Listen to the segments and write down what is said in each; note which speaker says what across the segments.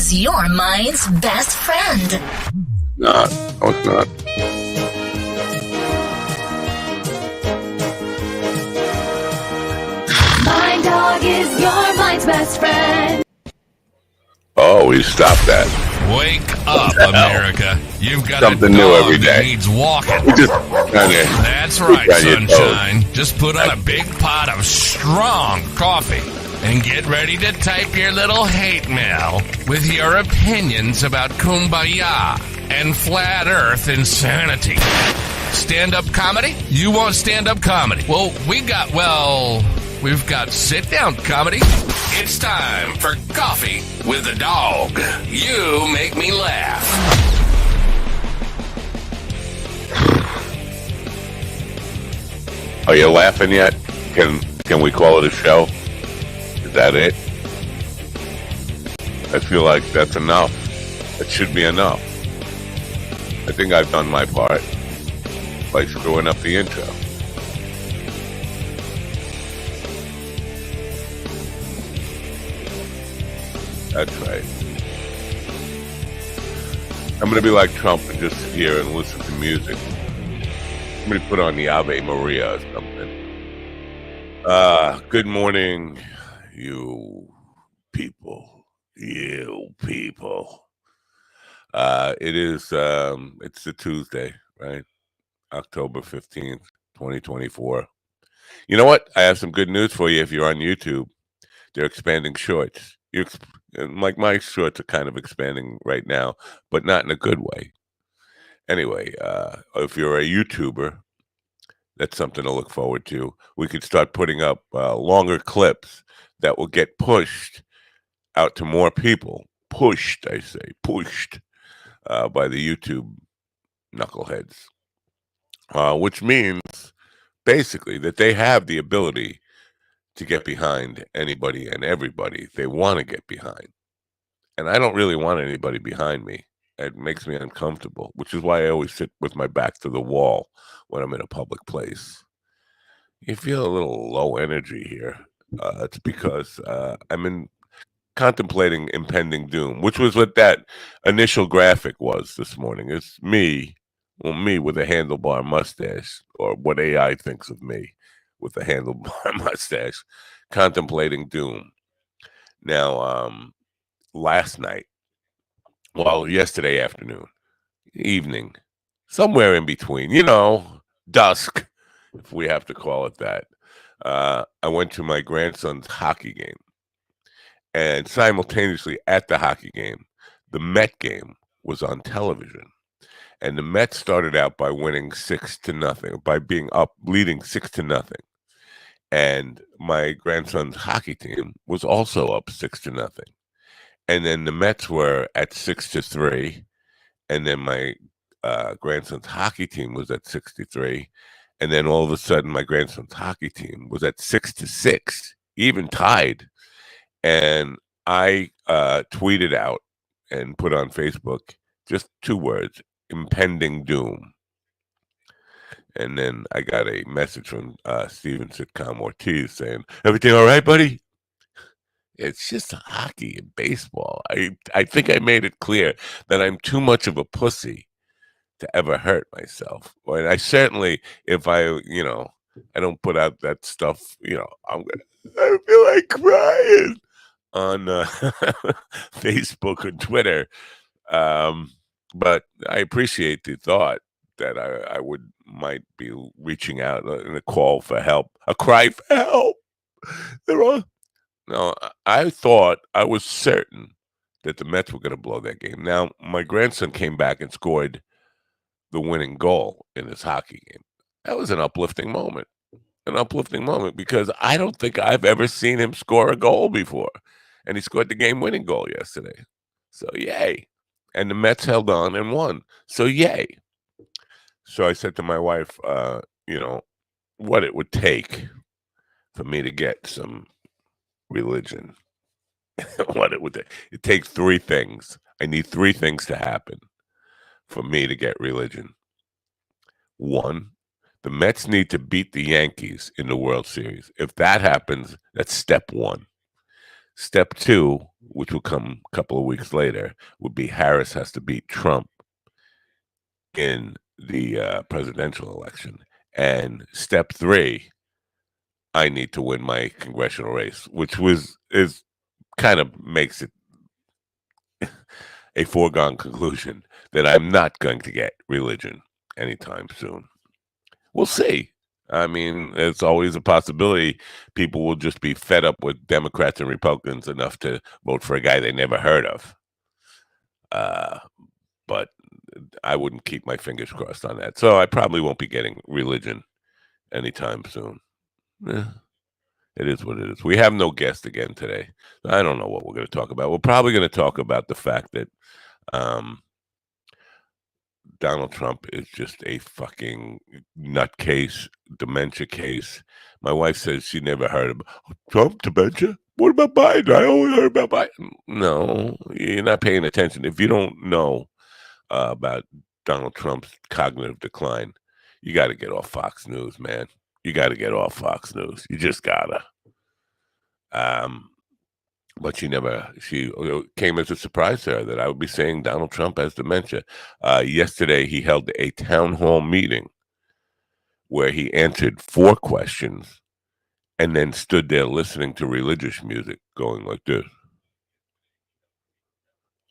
Speaker 1: is your mind's best friend.
Speaker 2: No, it's not.
Speaker 3: My dog is your mind's best friend.
Speaker 2: Oh, we stopped that.
Speaker 4: Wake up, America. You've got
Speaker 2: Something
Speaker 4: a
Speaker 2: new
Speaker 4: dog
Speaker 2: every
Speaker 4: that
Speaker 2: day.
Speaker 4: needs walking.
Speaker 2: We just kind of
Speaker 4: That's right,
Speaker 2: on your toes.
Speaker 4: sunshine. Just put on a big pot of strong coffee and get ready to type your little hate mail with your opinions about kumbaya and flat earth insanity. Stand-up comedy? You want stand-up comedy? Well, we've got sit-down comedy. It's time for Coffee with the Dog. You make me laugh.
Speaker 2: Are you laughing yet? Can we call it a show? Is that it? I feel like that's enough. It should be enough. I think I've done my part by screwing up the intro. That's right. I'm going to be like Trump and just sit here and listen to music. I'm going to put on the Ave Maria or something. Good morning, you people. You people. It is, it's a Tuesday, right? October 15th, 2024. You know what? I have some good news for you if you're on YouTube. They're expanding shorts. Like my shorts are kind of expanding right now, but not in a good way. Anyway, if you're a YouTuber, that's something to look forward to. We could start putting up longer clips that will get pushed out to more people. Pushed, I say, pushed by the YouTube knuckleheads. Which means basically that they have the ability to get behind anybody and everybody they want to get behind. And I don't really want anybody behind me. It makes me uncomfortable, which is why I always sit with my back to the wall when I'm in a public place. You feel a little low energy here. It's because I'm contemplating impending doom, which was what that initial graphic was this morning. It's me with a handlebar mustache, or what AI thinks of me with a handlebar mustache, contemplating doom. Now, yesterday afternoon, evening, somewhere in between, dusk, if we have to call it that, I went to my grandson's hockey game. And simultaneously at the hockey game, the Met game was on television. And the Mets started out by winning 6-0, by being up, leading 6-0. And my grandson's hockey team was also up 6-0. And then the Mets were at 6-3. And then my grandson's hockey team was at 6-3. And then all of a sudden, my grandson's hockey team was at 6-6, even tied. And I tweeted out and put on Facebook just 2 words: impending doom. And then I got a message from Steven Sitcom Ortiz saying, "Everything all right, buddy?" It's just hockey and baseball. I think I made it clear that I'm too much of a pussy to ever hurt myself. And I certainly, if I don't put out that stuff, I feel like crying on Facebook and Twitter. But I appreciate the thought that I might be reaching out in a call for help, a cry for help. No, I thought, I was certain that the Mets were going to blow that game. Now, my grandson came back and scored the winning goal in his hockey game. That was an uplifting moment. Because I don't think I've ever seen him score a goal before. And he scored the game-winning goal yesterday. So, yay. And the Mets held on and won. So, yay. So I said to my wife, what it would take for me to get some religion. What it would take. It takes 3 things. I need 3 things to happen for me to get religion. 1, the Mets need to beat the Yankees in the World Series. If that happens, that's step 1. Step 2, which will come a couple of weeks later, would be Harris has to beat Trump in the presidential election. And step 3, I need to win my congressional race, which is kind of makes it a foregone conclusion that I'm not going to get religion anytime soon. We'll see. I mean, it's always a possibility people will just be fed up with Democrats and Republicans enough to vote for a guy they never heard of. But I wouldn't keep my fingers crossed on that. So I probably won't be getting religion anytime soon. It is what it is. We have no guest again today. I don't know what we're going to talk about. We're probably going to talk about the fact that Donald Trump is just a fucking nutcase, dementia case. My wife says she never heard of Trump dementia. What about Biden? I only heard about Biden. No, you're not paying attention. If you don't know about Donald Trump's cognitive decline, you got to get off Fox News, man. You got to get off Fox News. You just gotta. But she came as a surprise to her that I would be saying Donald Trump has dementia. Yesterday, he held a town hall meeting where he answered 4 questions and then stood there listening to religious music going like this.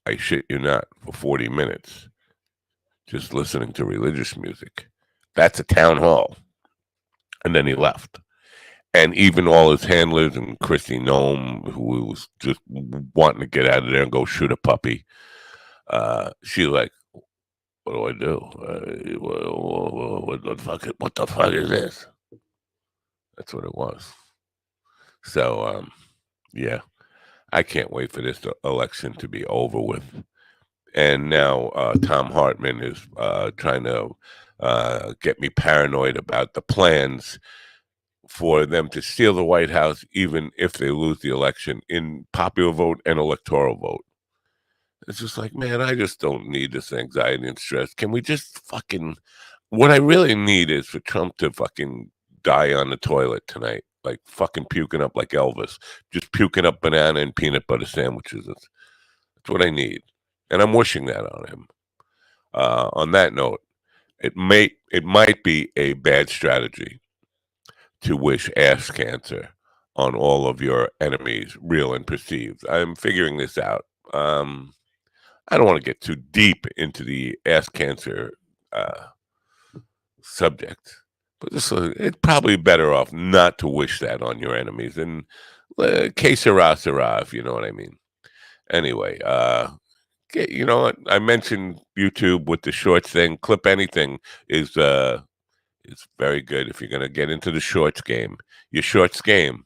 Speaker 2: I shit you not, for 40 minutes, just listening to religious music. That's a town hall. And then he left. And even all his handlers and Christy Nome, who was just wanting to get out of there and go shoot a puppy, she like, what do I do? What the fuck is this? That's what it was. So, yeah, I can't wait for this election to be over with. And now Tom Hartman is trying to get me paranoid about the plans for them to steal the White House, even if they lose the election in popular vote and electoral vote. It's just like, man, I just don't need this anxiety and stress. Can we just what I really need is for Trump to fucking die on the toilet tonight, like fucking puking up like Elvis, just puking up banana and peanut butter sandwiches. That's what I need. And I'm wishing that on him. On that note, it might be a bad strategy to wish ass cancer on all of your enemies, real and perceived. I'm figuring this out. I don't want to get too deep into the ass cancer subject, but it's probably better off not to wish that on your enemies. And que sera, sera, if you know what I mean. Anyway, you know what? I mentioned YouTube with the shorts thing. Clip Anything is it's very good if you're going to get into the shorts game. Your shorts game,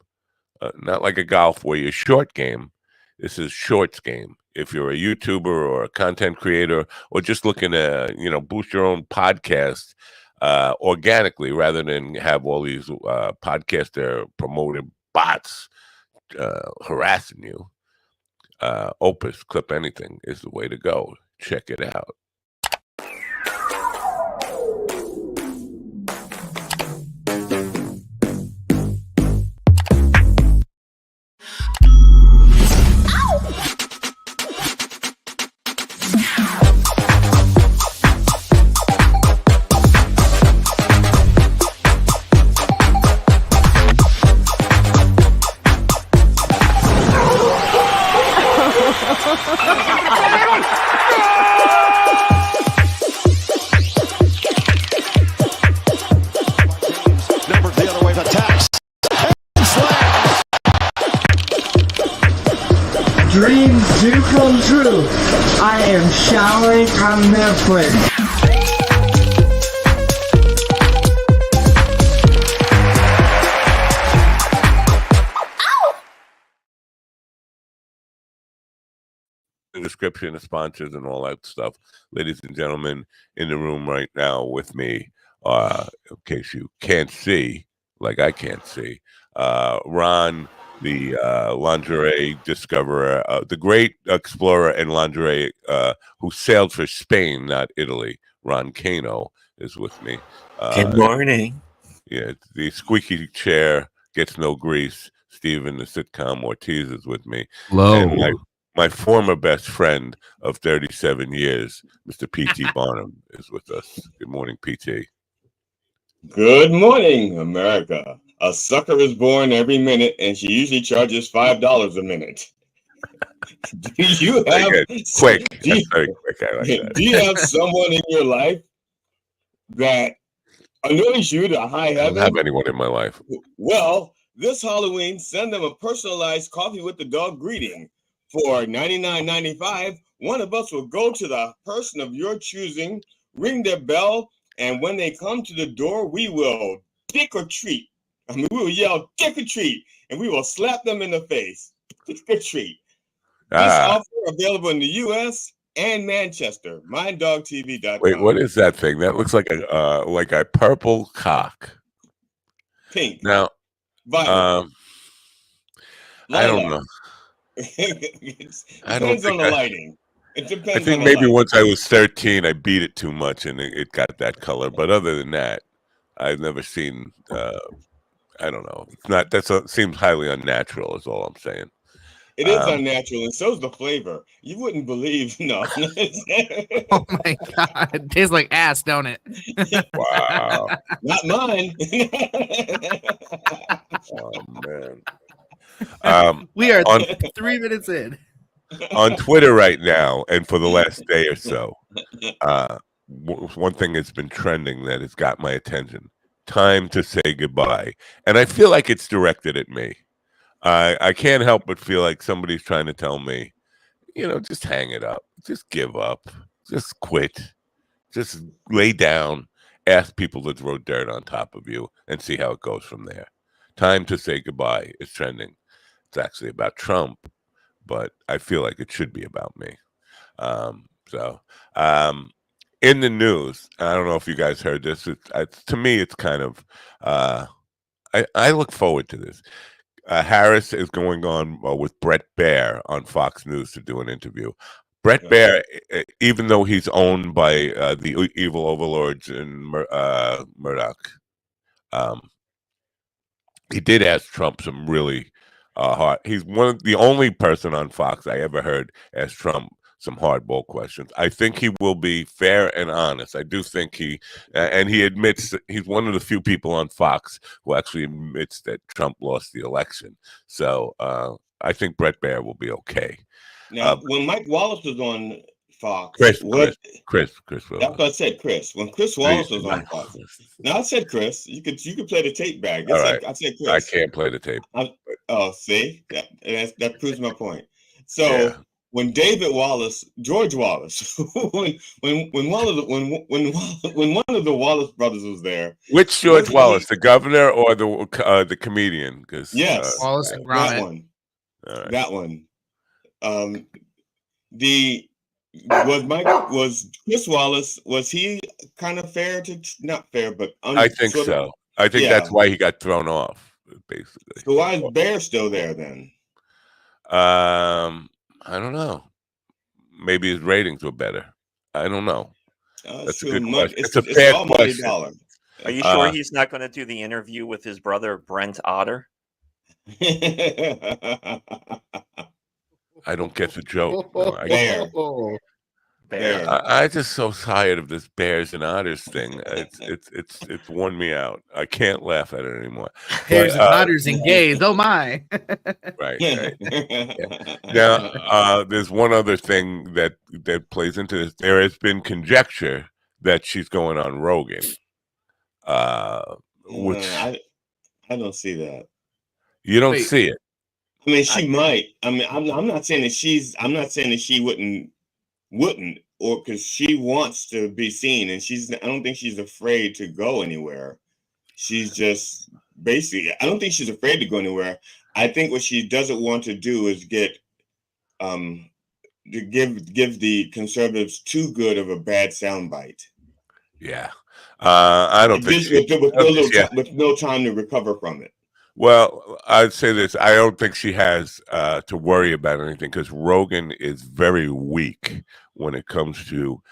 Speaker 2: not like a golf where you're short game. This is shorts game. If you're a YouTuber or a content creator or just looking to, boost your own podcast organically rather than have all these podcaster promoted bots harassing you, Opus Clip Anything is the way to go. Check it out.
Speaker 5: Dreams do come true. I am showering on Netflix.
Speaker 2: The description of sponsors and all that stuff. Ladies and gentlemen, in the room right now with me, in case you can't see, like I can't see, Ron, the lingerie discoverer, the great explorer and lingerie who sailed for Spain, not Italy. Ron Cano is with me.
Speaker 6: Good morning.
Speaker 2: Yeah, the squeaky chair gets no grease, Steven, the sitcom Ortiz, is with me.
Speaker 6: Hello.
Speaker 2: And my former best friend of 37 years, Mr. P.T. Barnum, is with us. Good morning, P.T.
Speaker 7: Good morning, America. A sucker is born every minute, and she usually charges $5 a minute. Do you have
Speaker 2: quick?
Speaker 7: Do you,
Speaker 2: That's very quick. I like that.
Speaker 7: do you have someone in your life that annoys you to high
Speaker 2: I don't
Speaker 7: heaven?
Speaker 2: have anyone in my life.
Speaker 7: Well, this Halloween, send them a personalized coffee with the dog greeting. For $99.95, one of us will go to the person of your choosing, ring their bell, and when they come to the door, we will dick or treat. We will yell dick or treat, and we will slap them in the face. Dick or treat. This offer available in the U.S. and Manchester. MindDogTV.com.
Speaker 2: Wait, what is that thing? That looks like a purple cock.
Speaker 7: Pink.
Speaker 2: Now,
Speaker 7: Violet.
Speaker 2: I don't know.
Speaker 7: Depends on the lighting. It depends.
Speaker 2: I think maybe once I was 13, I beat it too much and it got that color. But other than that, I've never seen. I don't know. It's not. Seems highly unnatural. Is all I'm saying.
Speaker 7: It is unnatural, and so is the flavor. You wouldn't believe. No.
Speaker 6: Oh my God! It tastes like ass, don't it?
Speaker 2: Wow.
Speaker 7: Not mine.
Speaker 2: Oh man.
Speaker 6: We are 3 minutes in.
Speaker 2: On Twitter right now, and for the last day or so, one thing that's been trending that has got my attention: time to say goodbye. And I feel like it's directed at me. I can't help but feel like somebody's trying to tell me, just hang it up, just give up, just quit, just lay down, ask people to throw dirt on top of you, and see how it goes from there. Time to say goodbye is trending. It's actually about Trump, but I feel like it should be about me. In the news, I don't know if you guys heard this. To me, it's kind of, I look forward to this. Harris is going on with Brett Baer on Fox News to do an interview. Brett Baer, even though he's owned by the evil overlords in Murdoch, he did ask Trump some really hard. He's the only person on Fox I ever heard ask Trump some hardball questions. I think he will be fair and honest. I do think and he admits that he's one of the few people on Fox who actually admits that Trump lost the election. So I think Brett Baer will be okay.
Speaker 7: Now, when Mike Wallace was on Fox,
Speaker 2: Chris.
Speaker 7: That's what I said, Chris. When Chris Wallace was on Fox, now I said Chris. You could play the tape back. I said Chris.
Speaker 2: I can't play the tape.
Speaker 7: See, that proves my point. So. Yeah. When George Wallace, when one of the Wallace brothers was there.
Speaker 2: Which George Wallace, the governor or the comedian?
Speaker 7: Yes,
Speaker 6: Wallace and Gromit.
Speaker 7: That one.
Speaker 2: Right.
Speaker 7: That one. Was Chris Wallace? Was he kind of fair to not fair, but
Speaker 2: I think so. I think that's why he got thrown off, basically.
Speaker 7: So why is Bear still there then?
Speaker 2: I don't know. Maybe his ratings were better. I don't know. That's a good question. It's a fair question.
Speaker 8: Are you sure he's not going to do the interview with his brother Brent Otter?
Speaker 2: I don't get the joke.
Speaker 7: Bear.
Speaker 2: I just so tired of this bears and otters thing. It's worn me out. I can't laugh at it anymore.
Speaker 6: Bears and otters and gays. Oh my!
Speaker 2: Right. Now, there's one other thing that plays into this. There has been conjecture that she's going on Rogan. Which
Speaker 7: I don't see that.
Speaker 2: You don't see it.
Speaker 7: I mean, she might. I mean, I'm not saying that I'm not saying that she wouldn't, or because she wants to be seen, and I don't think she's afraid to go anywhere. She's just basically. I don't think she's afraid to go anywhere. I think what she doesn't want to do is get, to give the conservatives too good of a bad soundbite.
Speaker 2: Yeah, I don't think
Speaker 7: with no time to recover from it.
Speaker 2: Well, I'd say this. I don't think she has to worry about anything because Rogan is very weak when it comes to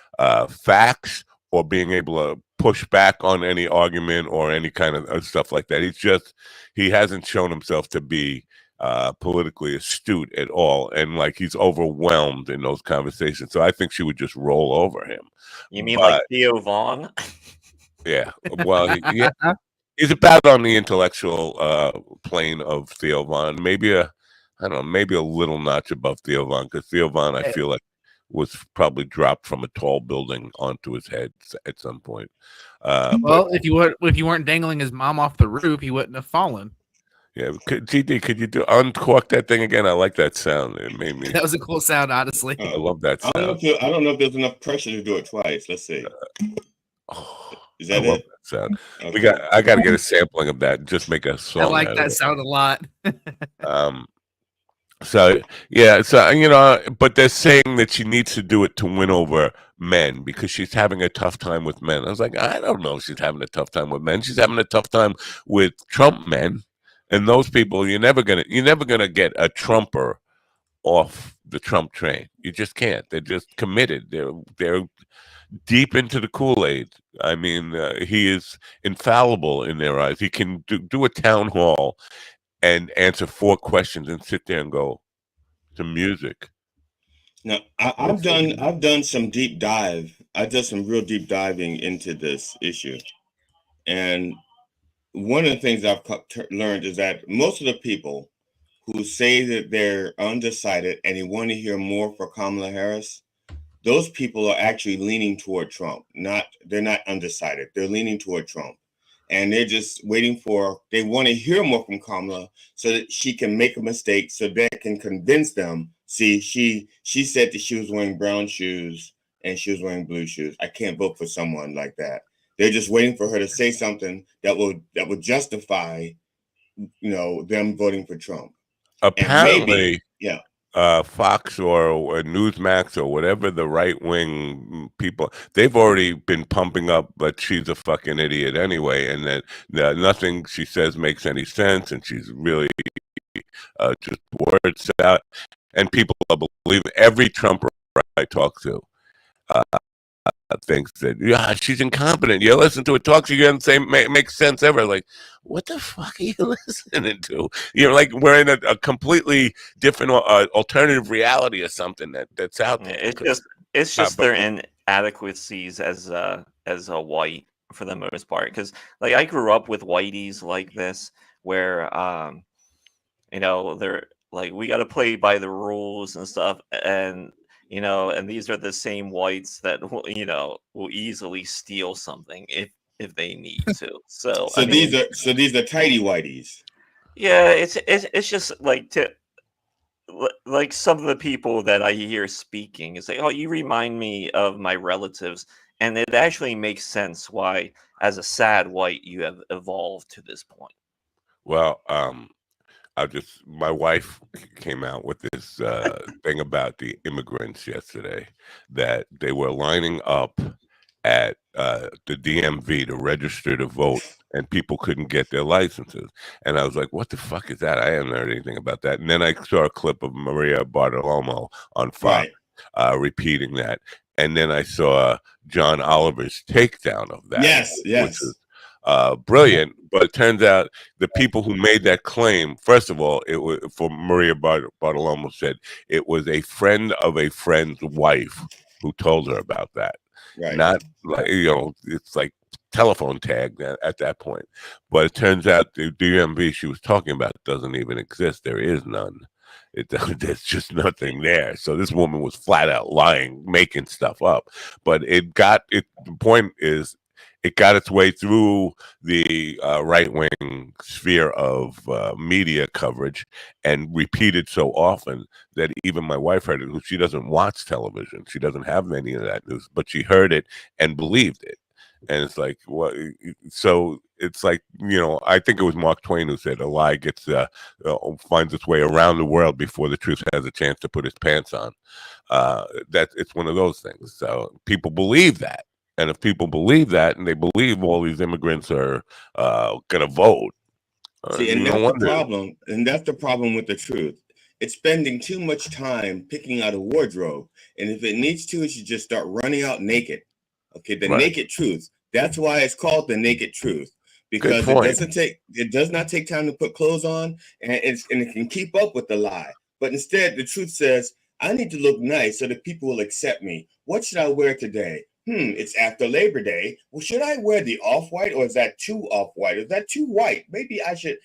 Speaker 2: facts or being able to push back on any argument or any kind of stuff like that. He hasn't shown himself to be politically astute at all, and like he's overwhelmed in those conversations. So I think she would just roll over him.
Speaker 8: You mean like
Speaker 2: But
Speaker 8: Theo Vaughn?
Speaker 2: yeah, well, yeah, he's about on the intellectual plane of Theo Von. Maybe I don't know, maybe a little notch above Theo Von, because Theo Von, I feel like, was probably dropped from a tall building onto his head at some point.
Speaker 6: Well, if you weren't dangling his mom off the roof, he wouldn't have fallen.
Speaker 2: Yeah, GD, could you uncork that thing again? I like that sound. It made me.
Speaker 6: That was a cool sound, honestly.
Speaker 2: I love that sound.
Speaker 7: I don't know if there's enough pressure to do it twice. Let's see. Is that
Speaker 2: I love
Speaker 7: it?
Speaker 2: that sound.
Speaker 7: Okay.
Speaker 2: I got to get a sampling of that and just make a song.
Speaker 6: I like
Speaker 2: out
Speaker 6: that
Speaker 2: of it.
Speaker 6: sound a lot.
Speaker 2: So yeah, so but they're saying that she needs to do it to win over men because she's having a tough time with men. I was like, I don't know if she's having a tough time with men. She's having a tough time with Trump men, and those people you're never gonna get a Trumper off the Trump train. You just can't. They're just committed. They're deep into the Kool-Aid. I mean, he is infallible in their eyes. He can do a town hall and answer 4 questions and sit there and go to music.
Speaker 7: Now, I've done some deep dive. I did some real deep diving into this issue, and one of the things I've learned is that most of the people who say that they're undecided and they want to hear more for Kamala Harris, those people are actually leaning toward Trump. They're not undecided. They're leaning toward Trump. And they're just waiting they want to hear more from Kamala so that she can make a mistake so that can convince them. See, she said that she was wearing brown shoes and she was wearing blue shoes. I can't vote for someone like that. They're just waiting for her to say something that would justify, them voting for Trump.
Speaker 2: Apparently,
Speaker 7: yeah.
Speaker 2: Fox or Newsmax or whatever the right-wing people, they've already been pumping up that she's a fucking idiot anyway, and that nothing she says makes any sense, and she's really just words out, and people believe every Trumper I talk to thinks that she's incompetent. You listen to a talk she doesn't say makes sense ever. Like, what the fuck are you listening to? Like we're in a completely different alternative reality or something that's out there.
Speaker 8: It's just their inadequacies as a white for the most part. Because like I grew up with whiteys like this, where they're like, we got to play by the rules and stuff, and these are the same whites that will easily steal something if they need to. So
Speaker 7: these are tidy whiteys.
Speaker 8: Yeah, it's just like like some of the people that I hear speaking is like, oh, you remind me of my relatives, and it actually makes sense why, as a sad white, you have evolved to this point.
Speaker 2: Well, my wife came out with this thing about the immigrants yesterday, that they were lining up at the DMV to register to vote, and people couldn't get their licenses. And I was like, what the fuck is that? I haven't heard anything about that. And then I saw a clip of Maria Bartiromo on Fox repeating that. And then I saw John Oliver's takedown of that.
Speaker 7: Yes.
Speaker 2: Which is brilliant. But it turns out the people who made that claim, first of all, it was for Maria Bartiromo, said it was a friend of a friend's wife who told her about that.
Speaker 7: Right.
Speaker 2: Not like, it's like telephone tag at that point. But it turns out the DMV she was talking about doesn't even exist. There is none. There's just nothing there. So this woman was flat out lying, making stuff up. But the point is, it got its way through the right-wing sphere of media coverage and repeated so often that even my wife heard it. She doesn't watch television. She doesn't have any of that news, but she heard it and believed it. And it's like, what? So it's like, I think it was Mark Twain who said a lie finds its way around the world before the truth has a chance to put its pants on. It's one of those things. So people believe that. And if people believe that, and they believe all these immigrants are going to vote,
Speaker 7: see, and that's the problem. And that's the problem with the truth. It's spending too much time picking out a wardrobe, and if it needs to, it should just start running out naked. Okay, the naked truth. That's why it's called the naked truth. because
Speaker 2: point.
Speaker 7: it does not take time to put clothes on, and it can keep up with the lie. But instead, the truth says, I need to look nice so that people will accept me. What should I wear today? It's after Labor Day. Well, should I wear the off-white, or is that too off-white? Is that too white? Maybe I should,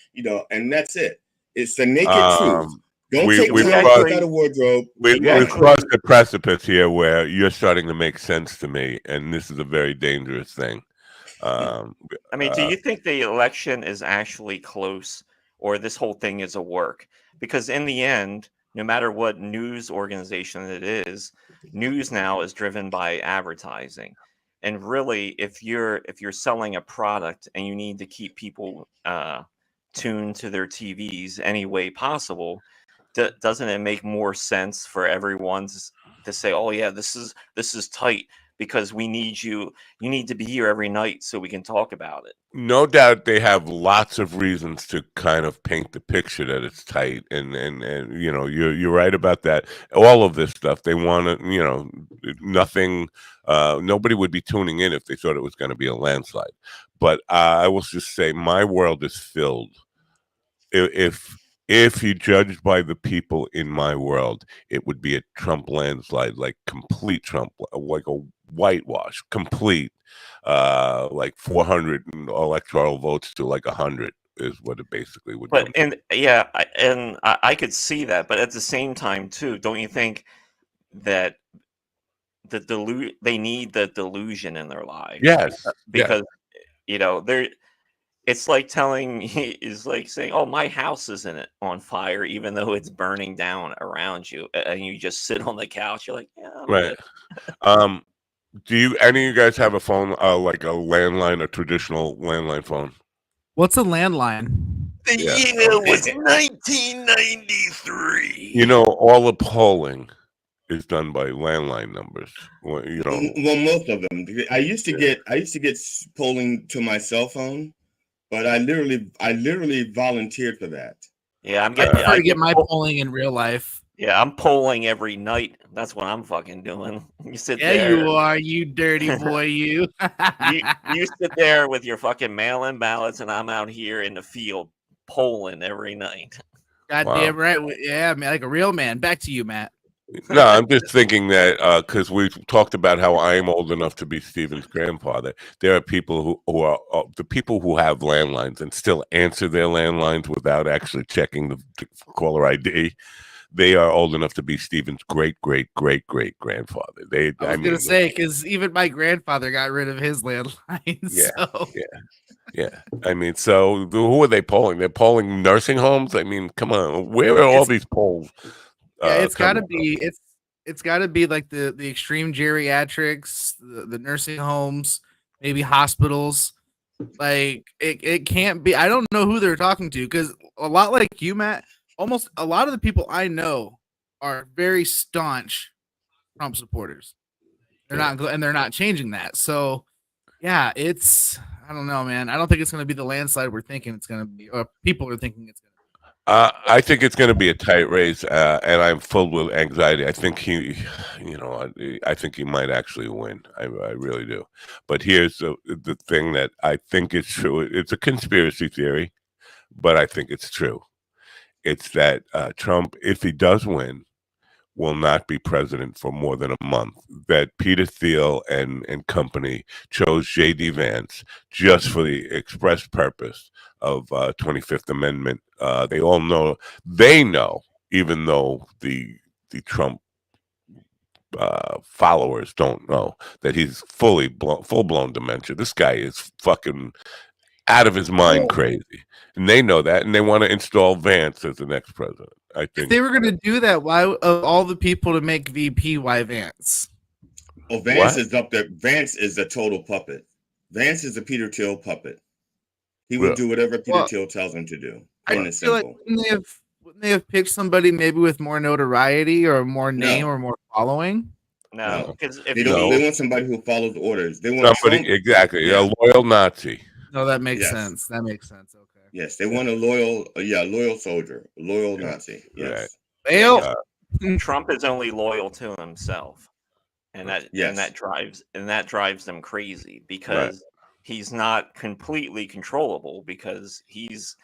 Speaker 7: and that's it. It's the naked truth. Don't take
Speaker 2: we've
Speaker 7: time to
Speaker 2: crossed,
Speaker 7: pick out a wardrobe.
Speaker 2: we've crossed the precipice here where you're starting to make sense to me, and this is a very dangerous thing.
Speaker 8: I mean, do you think the election is actually close, or this whole thing is a work? Because in the end, no matter what news organization it is, news now is driven by advertising. And really, if you're selling a product and you need to keep people tuned to their TVs any way possible, doesn't it make more sense for everyone to say, "Oh yeah, this is tight because we need you. You need to be here every night so we can talk about it."
Speaker 2: No doubt they have lots of reasons to kind of paint the picture that it's tight, and you're right about that. All of this stuff they want to, nothing. Nobody would be tuning in if they thought it was going to be a landslide. But I will just say, my world is filled. If you judge by the people in my world, it would be a Trump landslide, like complete Trump, like a whitewash, complete, like 400 electoral votes to like 100 is what it basically would be.
Speaker 8: I could see that, but at the same time, too, don't you think that they need the delusion in their lives?
Speaker 2: Yes,
Speaker 8: because they're. It's like saying, "Oh, my house isn't on fire," even though it's burning down around you, and you just sit on the couch. You're like, "Yeah, I'm
Speaker 2: right."
Speaker 8: good."
Speaker 2: Do any of you guys have a phone, like a landline, a traditional landline phone?
Speaker 6: What's a landline?
Speaker 4: The year was 1993.
Speaker 2: All the polling is done by landline numbers.
Speaker 7: Well, most of them. I used to get polling to my cell phone. But I literally volunteered for that.
Speaker 8: Yeah,
Speaker 6: I prefer to get my polling in real life.
Speaker 8: Yeah, I'm polling every night. That's what I'm fucking doing. You sit there.
Speaker 6: Yeah, you are, you dirty boy, you.
Speaker 8: you sit there with your fucking mail-in ballots, and I'm out here in the field polling every night.
Speaker 6: Goddamn right. Yeah, man, like a real man. Back to you, Matt.
Speaker 2: No, I'm just thinking that because we've talked about how I'm old enough to be Steven's grandfather. There are people who are the people who have landlines and still answer their landlines without actually checking the caller ID. They are old enough to be Steven's great grandfather.
Speaker 6: I was gonna say, because even my grandfather got rid of his landline.
Speaker 2: Yeah. I mean, so who are they polling? They're polling nursing homes. I mean, come on, where are all these polls?
Speaker 6: Yeah, it's got to be it's got to be like the extreme geriatrics, the nursing homes, maybe hospitals. Like it can't be. I don't know who they're talking to, because a lot like you, Matt, almost a lot of the people I know are very staunch Trump supporters. They're not changing that. So yeah, I don't know, man. I don't think it's going to be the landslide we're thinking it's going to be, or people are thinking it's going to be.
Speaker 2: I think it's going to be a tight race, and I'm filled with anxiety. I think I think he might actually win. I really do. But here's the thing that I think is true. It's a conspiracy theory, but I think it's true. It's that Trump, if he does win, will not be president for more than a month. That Peter Thiel and company chose J.D. Vance just for the express purpose of 25th Amendment. They know, even though the Trump followers don't know, that he's full-blown dementia. This guy is fucking out of his mind crazy. And they know that, and they want to install Vance as the next president. I think
Speaker 6: if they were going to do that, why of all the people to make VP, why Vance?
Speaker 7: Oh, Vance is up there. Vance is a total puppet. Vance is a Peter Thiel puppet. He will do whatever Peter Thiel tells him to do. Plain and simple.
Speaker 6: Like, wouldn't they have picked somebody maybe with more notoriety or more name or more following?
Speaker 8: No, because
Speaker 7: they want somebody who follows orders. They want
Speaker 2: somebody a loyal Nazi.
Speaker 6: No, that makes sense. That makes sense. Okay.
Speaker 7: Yes, they want a loyal soldier, a loyal Nazi. Yes.
Speaker 6: Right.
Speaker 8: Trump is only loyal to himself, and that drives them crazy because he's not completely controllable because he's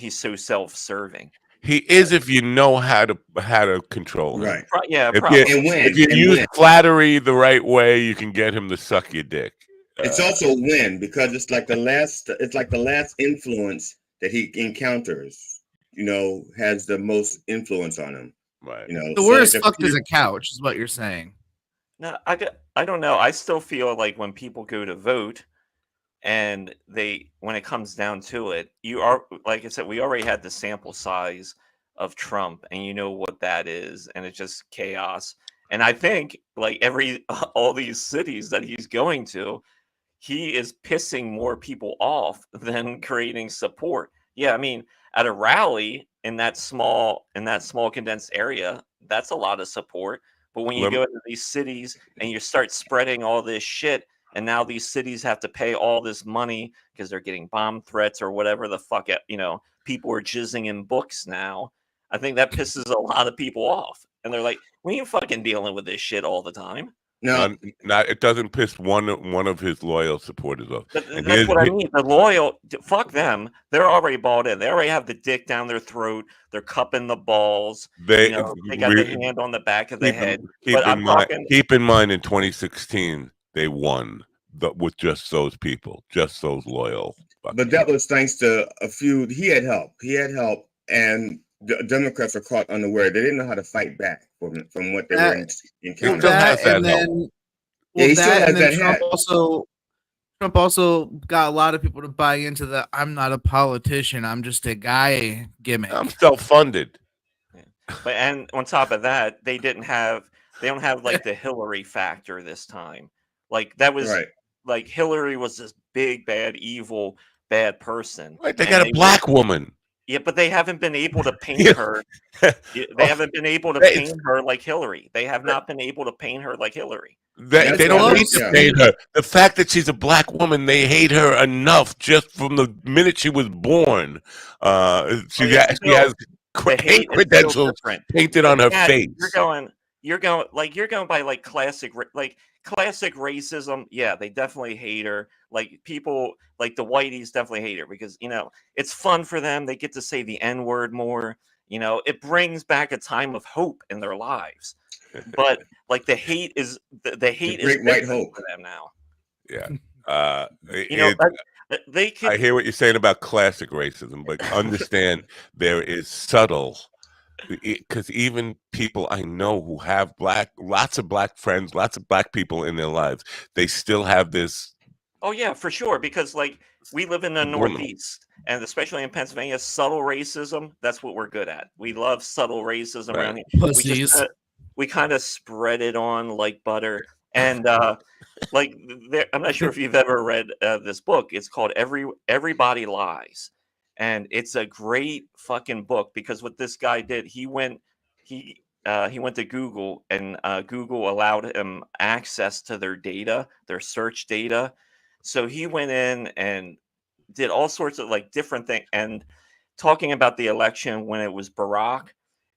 Speaker 8: so self-serving.
Speaker 2: He is if you know how to control him.
Speaker 7: Right.
Speaker 8: Yeah,
Speaker 2: If
Speaker 8: probably.
Speaker 7: And
Speaker 2: if you use
Speaker 7: win.
Speaker 2: flattery the right way, you can get him to suck your dick.
Speaker 7: It's also win because it's like the last influence that he encounters, has the most influence on him.
Speaker 2: Right.
Speaker 6: So we're as fucked as a couch, is what you're saying.
Speaker 8: No, I don't know. I still feel like when people go to vote, and when it comes down to it, you are, like I said, we already had the sample size of Trump, and you know what that is, and it's just chaos. And I think like all these cities that he's going to, he is pissing more people off than creating support. Yeah, I mean, at a rally in that small condensed area, that's a lot of support. But when you go into these cities and you start spreading all this shit, and now these cities have to pay all this money because they're getting bomb threats or whatever the fuck, people are jizzing in books now. I think that pisses a lot of people off. And they're like, we ain't fucking dealing with this shit all the time.
Speaker 7: No,
Speaker 2: it doesn't piss one of his loyal supporters off.
Speaker 8: But that's what I mean. The loyal, fuck them. They're already bought in. They already have the dick down their throat. They're cupping the balls. They got the hand on the back of the head.
Speaker 2: Keep in mind, in 2016, they won with just those people, just those loyal.
Speaker 7: But that was thanks to a few. He had help, and the Democrats are caught unaware. They didn't know how to fight back from what they were encountering.
Speaker 6: Trump also got a lot of people to buy into the "I'm not a politician, I'm just a guy" gimmick.
Speaker 2: I'm self-funded.
Speaker 8: But and on top of that, they don't have like the Hillary factor this time. Like that was like Hillary was this big, bad, evil, bad person.
Speaker 2: Right, they got a black woman.
Speaker 8: Yeah, but they haven't been able to paint her. They haven't been able to paint her like Hillary. They have not been able to paint her like Hillary.
Speaker 2: They don't need to paint her. The fact that she's a black woman, they hate her enough just from the minute she was born. She has credentials painted on her face.
Speaker 8: You're going by like classic racism. Yeah, they definitely hate her. Like people like the whiteys definitely hate her because it's fun for them. They get to say the N-word more. It brings back a time of hope in their lives. But like the hate is
Speaker 7: great white hope
Speaker 8: for them now.
Speaker 2: Yeah.
Speaker 8: I
Speaker 2: hear what you're saying about classic racism, but understand there is subtle. Because even people I know who have lots of black friends, lots of black people in their lives, they still have this.
Speaker 8: Oh yeah, for sure. Because like we live in the Northeast, and especially in Pennsylvania, subtle racism. That's what we're good at. We love subtle racism around here.
Speaker 6: Pussies.
Speaker 8: We kind of spread it on like butter. And like I'm not sure if you've ever read this book. It's called Everybody Lies. And it's a great fucking book because what this guy did, he went to Google, and Google allowed him access to their data, their search data. So he went in and did all sorts of like different things and talking about the election when it was Barack,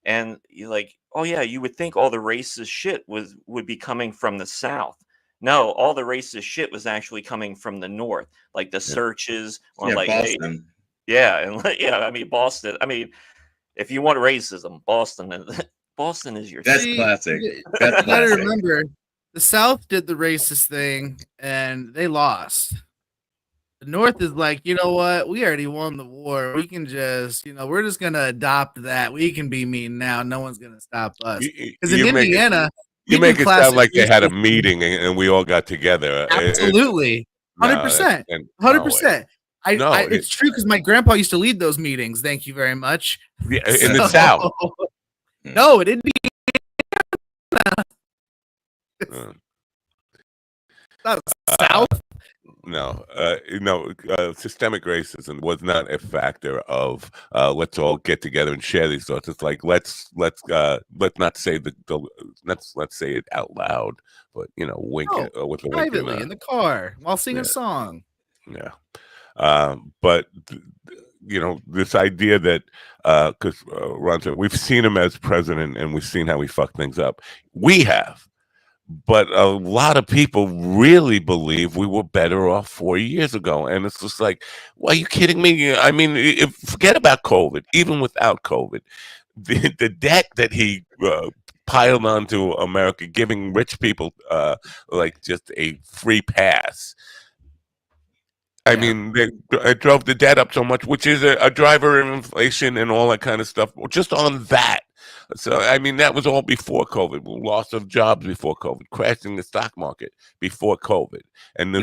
Speaker 8: and like, oh yeah, you would think all the racist shit would be coming from the South. No, all the racist shit was actually coming from the North, like the searches on like
Speaker 7: Boston.
Speaker 8: I mean Boston. I mean, if you want racism, Boston is your.
Speaker 7: That's classic.
Speaker 6: You gotta remember, the South did the racist thing and they lost. The North is like, you know what? We already won the war. We can just, we're just gonna adopt that. We can be mean now. No one's gonna stop us. Because in Indiana,
Speaker 2: you make it sound like they had a meeting and we all got together.
Speaker 6: Absolutely, 100%, 100%. It's true because my grandpa used to lead those meetings. Thank you very much.
Speaker 2: Yeah, in the South.
Speaker 6: No, it didn't be. South.
Speaker 2: No, systemic racism was not a factor of let's all get together and share these thoughts. It's like let's not say let's say it out loud, but wink it with a
Speaker 6: privately in the car while singing a song.
Speaker 2: Yeah. But this idea that because Ron said we've seen him as president and we've seen how he fucked things up. We have, but a lot of people really believe we were better off 4 years ago, and it's just like, well, are you kidding me? I mean, forget about COVID. Even without COVID, the debt that he piled onto America, giving rich people like just a free pass. I mean, it drove the debt up so much, which is a driver of inflation and all that kind of stuff. Just on that. So, I mean, that was all before COVID. Loss of jobs before COVID, crashing the stock market before COVID. And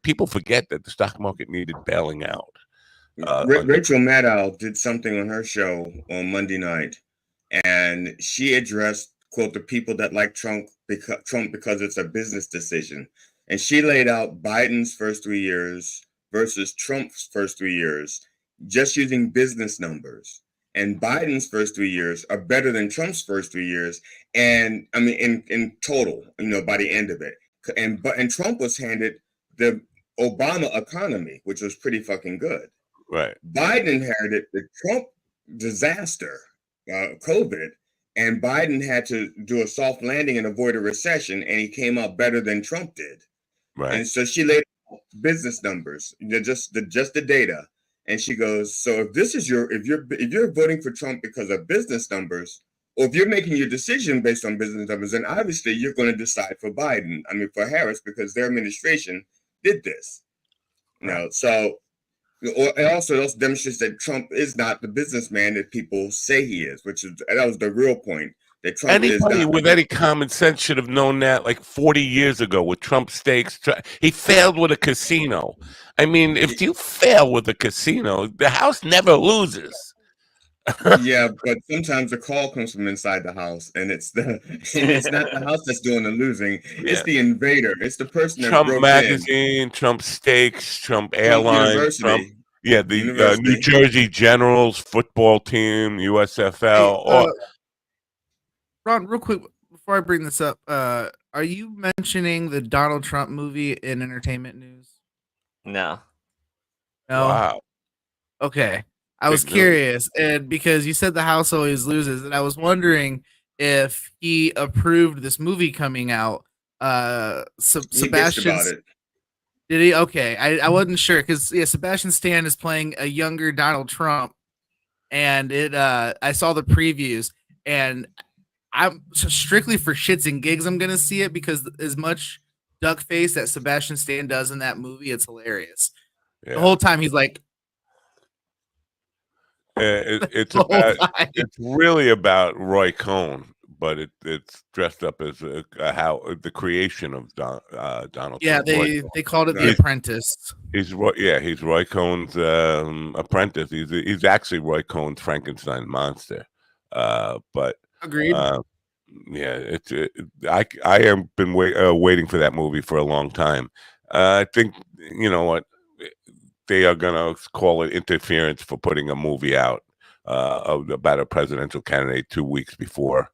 Speaker 2: people forget that the stock market needed bailing out.
Speaker 7: Rachel Maddow did something on her show on Monday night, and she addressed, quote, the people that like Trump because it's a business decision. And she laid out Biden's first 3 years versus Trump's first 3 years, just using business numbers. And Biden's first 3 years are better than Trump's first 3 years. And I mean, in total, by the end of it. And Trump was handed the Obama economy, which was pretty fucking good.
Speaker 2: Right.
Speaker 7: Biden inherited the Trump disaster, COVID, and Biden had to do a soft landing and avoid a recession, and he came out better than Trump did.
Speaker 2: Right.
Speaker 7: And so she laid out business numbers, just the data, and she goes, so if you're voting for Trump because of business numbers, or if you're making your decision based on business numbers, then obviously you're going to decide for Biden. I mean, for Harris, because their administration did this. Right. It also demonstrates that Trump is not the businessman that people say he is, that was the real point. That Trump
Speaker 2: Anybody with any common sense should have known that like 40 years ago with Trump stakes. He failed with a casino. I mean, if you fail with a casino, the house never loses.
Speaker 7: Yeah, but sometimes the call comes from inside the house, and it's not the house that's doing the losing. It's the invader. It's the person that
Speaker 2: Trump
Speaker 7: broke
Speaker 2: Magazine,
Speaker 7: in.
Speaker 2: Trump Steaks, Trump Airlines,
Speaker 7: University.
Speaker 2: The New Jersey Generals football team, USFL.
Speaker 6: Hey, Ron, real quick before I bring this up, are you mentioning the Donald Trump movie in entertainment news?
Speaker 8: No.
Speaker 2: Wow.
Speaker 6: Okay. I was curious, and because you said the house always loses, and I was wondering if he approved this movie coming out. Sebastian,
Speaker 7: about it.
Speaker 6: Did he? Okay, I wasn't sure because Sebastian Stan is playing a younger Donald Trump, and I saw the previews, and I'm strictly for shits and gigs. I'm gonna see it because as much duck face that Sebastian Stan does in that movie, it's hilarious. Yeah. The whole time he's like.
Speaker 2: It's really about Roy Cohn, but it's dressed up as the creation of Donald.
Speaker 6: Yeah,
Speaker 2: Trump.
Speaker 6: they called it The Apprentice.
Speaker 2: He's Roy Cohn's apprentice. He's actually Roy Cohn's Frankenstein monster. But
Speaker 6: agreed.
Speaker 2: I have been waiting for that movie for a long time. I think you know what. They are going to call it interference for putting a movie out about a presidential candidate 2 weeks before.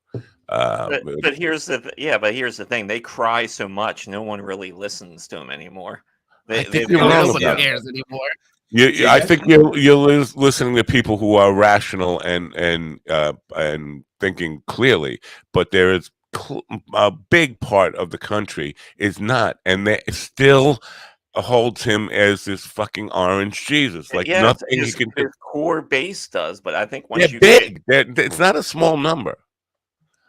Speaker 8: But here's the thing: they cry so much, no one really listens to them anymore.
Speaker 6: Nobody cares anymore.
Speaker 2: I think you're listening to people who are rational and thinking clearly, but there is a big part of the country is not, and they still holds him as this fucking orange Jesus, like nothing he can do.
Speaker 8: His core base does, but I think once
Speaker 2: it's not a small number.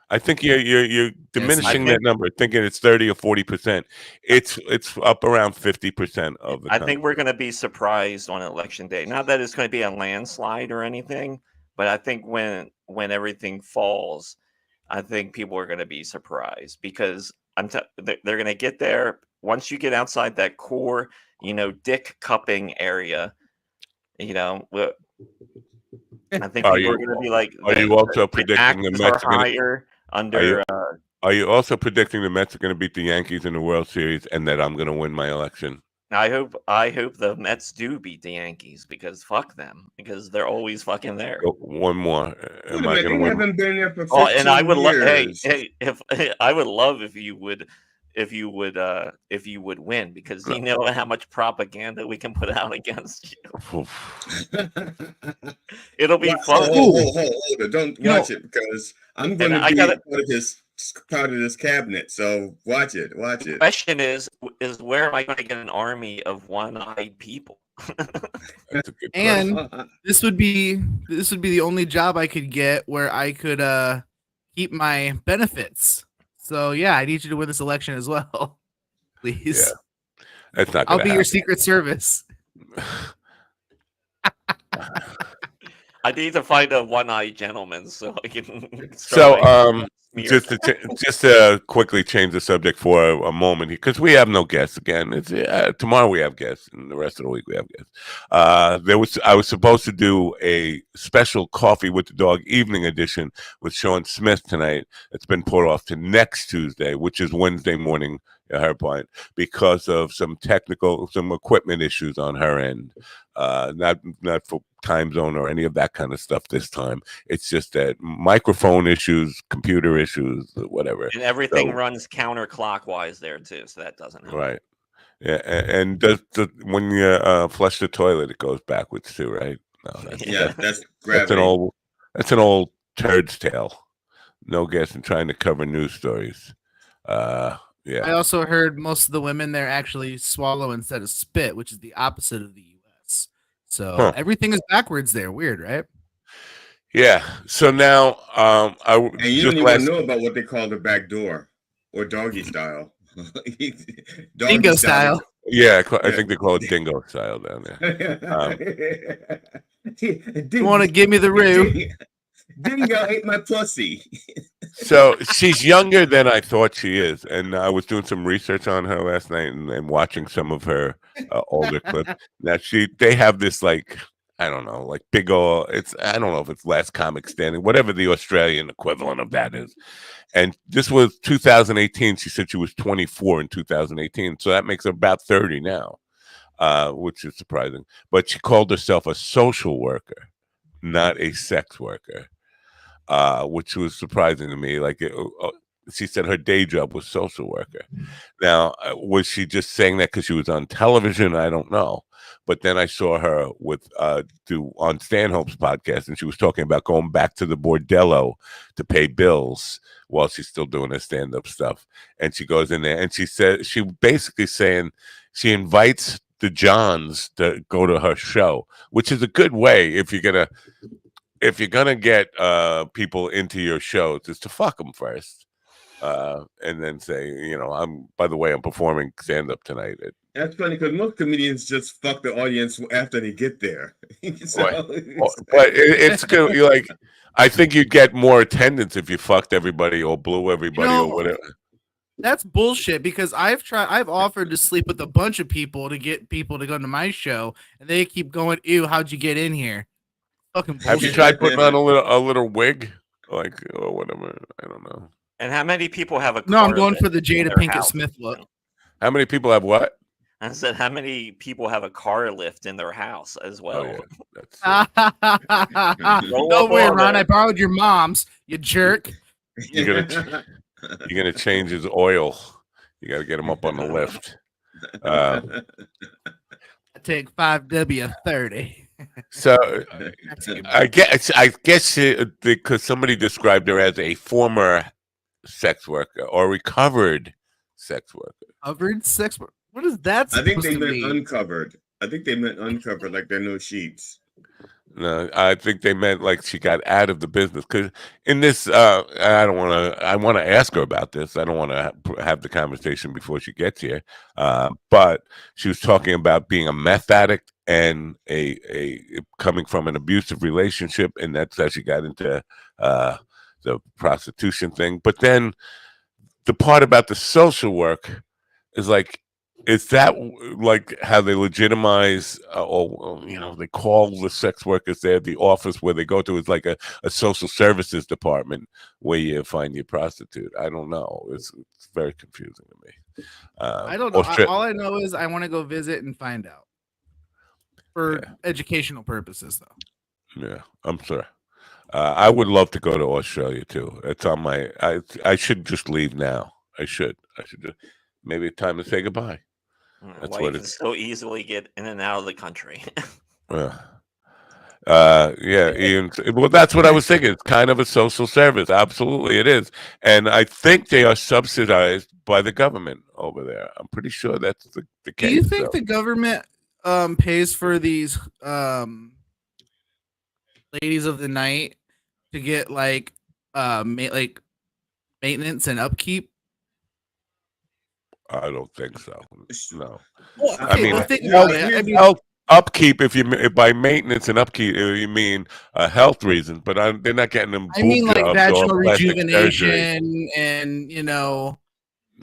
Speaker 2: I think you're diminishing that number, thinking it's 30 or 40%. It's up around 50% of the country.
Speaker 8: I think we're going to be surprised on election day. Not that it's going to be a landslide or anything, but I think when everything falls, I think people are going to be surprised because they're going to get there. Once you get outside that core, dick cupping area, I think people are going to be like.
Speaker 2: Are you also predicting the Mets
Speaker 8: are higher under?
Speaker 2: Are you also predicting the Mets are going to beat the Yankees in the World Series and that I'm going to win my election?
Speaker 8: I hope the Mets do beat the Yankees because fuck them because they're always fucking there.
Speaker 2: One more.
Speaker 7: Am I going to win? Haven't been there for 15
Speaker 8: and I would
Speaker 7: years.
Speaker 8: Hey, if I would love if you would. if you would win, because you know how much propaganda we can put out against you. It'll be fun.
Speaker 7: Hold it. Don't
Speaker 6: You
Speaker 7: watch
Speaker 6: know-
Speaker 7: it, because I'm
Speaker 8: And
Speaker 7: going to
Speaker 8: I
Speaker 7: be
Speaker 8: gotta-
Speaker 7: part of this cabinet. So watch it. Watch it.
Speaker 8: Question is where am I going to get an army of one-eyed people?
Speaker 2: That's a good
Speaker 6: And
Speaker 2: question.
Speaker 6: this would be the only job I could get where I could keep my benefits. So yeah, I need you to win this election as well, please.
Speaker 2: Yeah. That's not.
Speaker 6: I'll
Speaker 2: Gonna
Speaker 6: be your
Speaker 2: happen.
Speaker 6: Secret Service.
Speaker 8: I need to find a one-eyed gentleman so I can.
Speaker 2: So,
Speaker 8: smear.
Speaker 2: just to quickly change the subject for a moment, because we have no guests again. It's tomorrow we have guests, and the rest of the week we have guests. I was supposed to do a special Coffee with the Dog evening edition with Sean Smith tonight. It's been put off to next Tuesday, which is Wednesday morning at her point, because of some equipment issues on her end. Not for time zone or any of that kind of stuff this time. It's just that microphone issues, computer issues, whatever.
Speaker 8: And everything runs counterclockwise there too, so that doesn't help.
Speaker 2: Right. Yeah, and when you flush the toilet, it goes backwards too, right? No,
Speaker 7: That's gravity.
Speaker 2: That's an old turd's tale. No guessing, trying to cover news stories. Yeah.
Speaker 6: I also heard most of the women there actually swallow instead of spit, which is the opposite of the U.S. So everything is backwards there. Weird, right?
Speaker 2: Yeah. So now,
Speaker 7: And you don't even know about what they call the back door or doggy style.
Speaker 6: Dingo style.
Speaker 2: Yeah, I think they call it dingo style down there.
Speaker 6: You want to give me the roo?
Speaker 7: Dingo ate my pussy.
Speaker 2: So she's younger than I thought she is, and I was doing some research on her last night and watching some of her older clips. Now they have this like, I don't know, like big old. I don't know if it's Last Comic Standing, whatever the Australian equivalent of that is. And this was 2018. She said she was 24 in 2018, so that makes her about 30 now, which is surprising. But she called herself a social worker, not a sex worker. Which was surprising to me. Like she said, her day job was social worker. Now, was she just saying that because she was on television? I don't know. But then I saw her on Stanhope's podcast, and she was talking about going back to the bordello to pay bills while she's still doing her stand-up stuff. And she goes in there, and she basically saying she invites the Johns to go to her show, which is a good way if you're gonna get people into your shows, is to fuck them first, and then say, I'm performing stand up tonight.
Speaker 7: That's funny because most comedians just fuck the audience after they get there.
Speaker 2: But it's good. You're like, I think you get more attendance if you fucked everybody or blew everybody or whatever.
Speaker 6: That's bullshit, because I've offered to sleep with a bunch of people to get people to go to my show, and they keep going, ew, how'd you get in here? Fucking bullshit.
Speaker 2: Have you tried putting on a little wig, or whatever? I don't know.
Speaker 8: And how many people have a car?
Speaker 6: No, I'm going for the
Speaker 8: in
Speaker 6: Jada
Speaker 8: their
Speaker 6: Pinkett
Speaker 8: house?
Speaker 6: Smith look.
Speaker 2: How many people have what?
Speaker 8: I said, how many people have a car lift in their house as well?
Speaker 2: Oh, yeah.
Speaker 6: Don't worry, Ron. I borrowed your mom's. You jerk.
Speaker 2: You're gonna change his oil. You got to get him up on the lift.
Speaker 6: I take 5W30.
Speaker 2: So I guess because somebody described her as a former sex worker or recovered sex worker.
Speaker 6: Covered sex worker. What is that?
Speaker 7: I think they
Speaker 6: supposed to
Speaker 7: meant
Speaker 6: mean?
Speaker 7: uncovered. I think they meant uncovered, like there are no sheets.
Speaker 2: No, I think they meant like she got out of the business. Because in this, I want to ask her about this. I don't want to have the conversation before she gets here. But she was talking about being a meth addict and a coming from an abusive relationship, and that's how she got into the prostitution thing. But then the part about the social work is like, is that like how they legitimize they call the sex workers there, the office where they go to is like a social services department where you find your prostitute? I don't know. It's very confusing to me.
Speaker 6: I don't know. All I know is I want to go visit and find out for educational purposes, though.
Speaker 2: Yeah, I'm sorry. I would love to go to Australia too. It's on my. I should just leave now. I should just. maybe it's time to say goodbye. That's
Speaker 8: Why you
Speaker 2: what
Speaker 8: can
Speaker 2: it's.
Speaker 8: so easily get in and out of the country.
Speaker 2: Yeah, Ian. Well, that's what I was thinking. It's kind of a social service. Absolutely, it is. And I think they are subsidized by the government over there. I'm pretty sure that's the
Speaker 6: Do you
Speaker 2: case.
Speaker 6: think the government pays for these ladies of the night to get like like maintenance and upkeep?
Speaker 2: I don't think so. No.
Speaker 6: Well,
Speaker 2: I
Speaker 6: okay,
Speaker 2: mean,
Speaker 6: but think
Speaker 7: Well,
Speaker 6: about it. I mean,
Speaker 2: health upkeep. If you by maintenance and upkeep, you mean health reasons. But they're not getting them boob
Speaker 6: like
Speaker 2: jobs or
Speaker 6: vaginal
Speaker 2: plastic surgery.
Speaker 6: rejuvenation and
Speaker 2: No.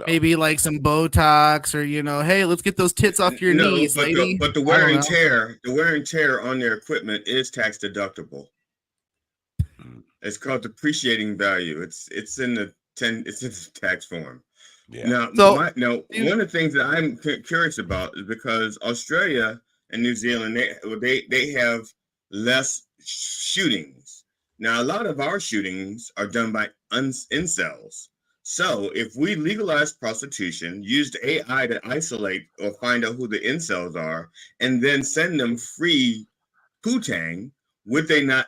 Speaker 6: maybe like some Botox or hey, let's get those tits off your
Speaker 7: no,
Speaker 6: knees, lady.
Speaker 7: but the
Speaker 6: I
Speaker 7: wear
Speaker 6: don't
Speaker 7: and
Speaker 6: know.
Speaker 7: tear, on their equipment is tax deductible. It's called depreciating value. It's in the tax form.
Speaker 2: Yeah.
Speaker 7: Now,
Speaker 6: So,
Speaker 7: one of the things that I'm curious about is because Australia and New Zealand they have less shootings. Now, a lot of our shootings are done by incels. So, if we legalized prostitution, used AI to isolate or find out who the incels are, and then send them free poo-tang, would they not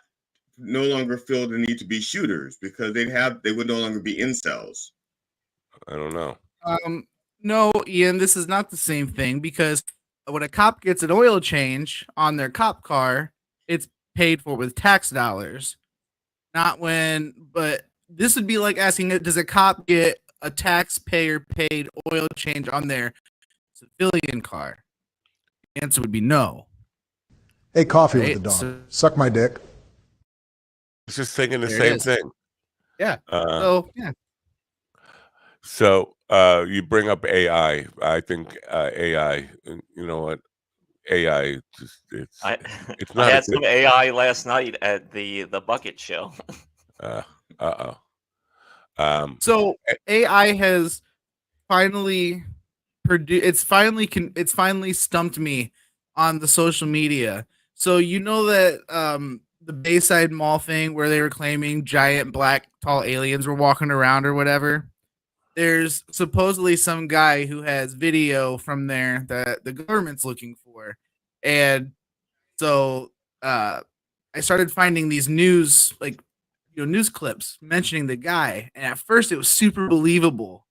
Speaker 7: no longer feel the need to be shooters because they would no longer be incels?
Speaker 2: I don't know.
Speaker 6: no, Ian, this is not the same thing because when a cop gets an oil change on their cop car, it's paid for with tax dollars. Not when, but this would be like asking, does a cop get a taxpayer paid oil change on their civilian car? The answer would be no.
Speaker 9: Hey, coffee with
Speaker 6: Right?
Speaker 9: the dog.
Speaker 6: So-
Speaker 9: Suck my dick.
Speaker 2: I was just thinking the
Speaker 6: There it
Speaker 2: same
Speaker 6: is.
Speaker 2: thing.
Speaker 6: Yeah. Yeah.
Speaker 2: So you bring up AI. I think AI. You know what? AI just
Speaker 8: I
Speaker 2: it's
Speaker 8: I
Speaker 2: not a
Speaker 8: had
Speaker 2: good.
Speaker 8: some AI last night at the bucket show.
Speaker 2: Oh.
Speaker 6: So AI has finally it's finally stumped me on the social media. So that the Bayside Mall thing where they were claiming giant black tall aliens were walking around or whatever. There's supposedly some guy who has video from there that the government's looking for. And so I started finding these news news clips mentioning the guy. And at first it was super believable.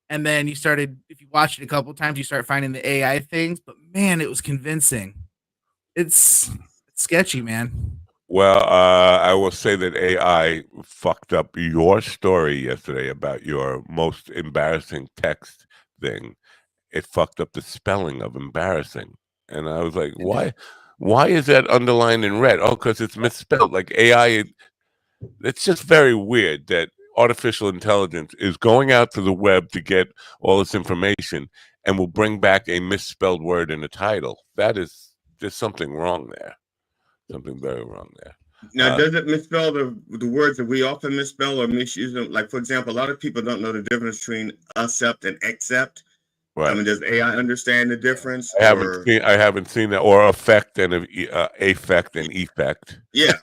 Speaker 6: And then if you watch it a couple times, you start finding the AI things. But man, it was convincing. It's sketchy, man.
Speaker 2: Well, I will say that AI fucked up your story yesterday about your most embarrassing text thing. It fucked up the spelling of embarrassing, and I was like, why? Why is that underlined in red? Oh, because it's misspelled. Like AI, it's just very weird that artificial intelligence is going out to the web to get all this information and will bring back a misspelled word in the title. There's something wrong there. Something very wrong there.
Speaker 7: Now, does it misspell the words that we often misspell or misuse them? Like, for example, a lot of people don't know the difference between accept and accept.
Speaker 2: Right.
Speaker 7: I mean, does AI understand the difference?
Speaker 2: I haven't seen that, or affect and affect and effect.
Speaker 7: Yeah.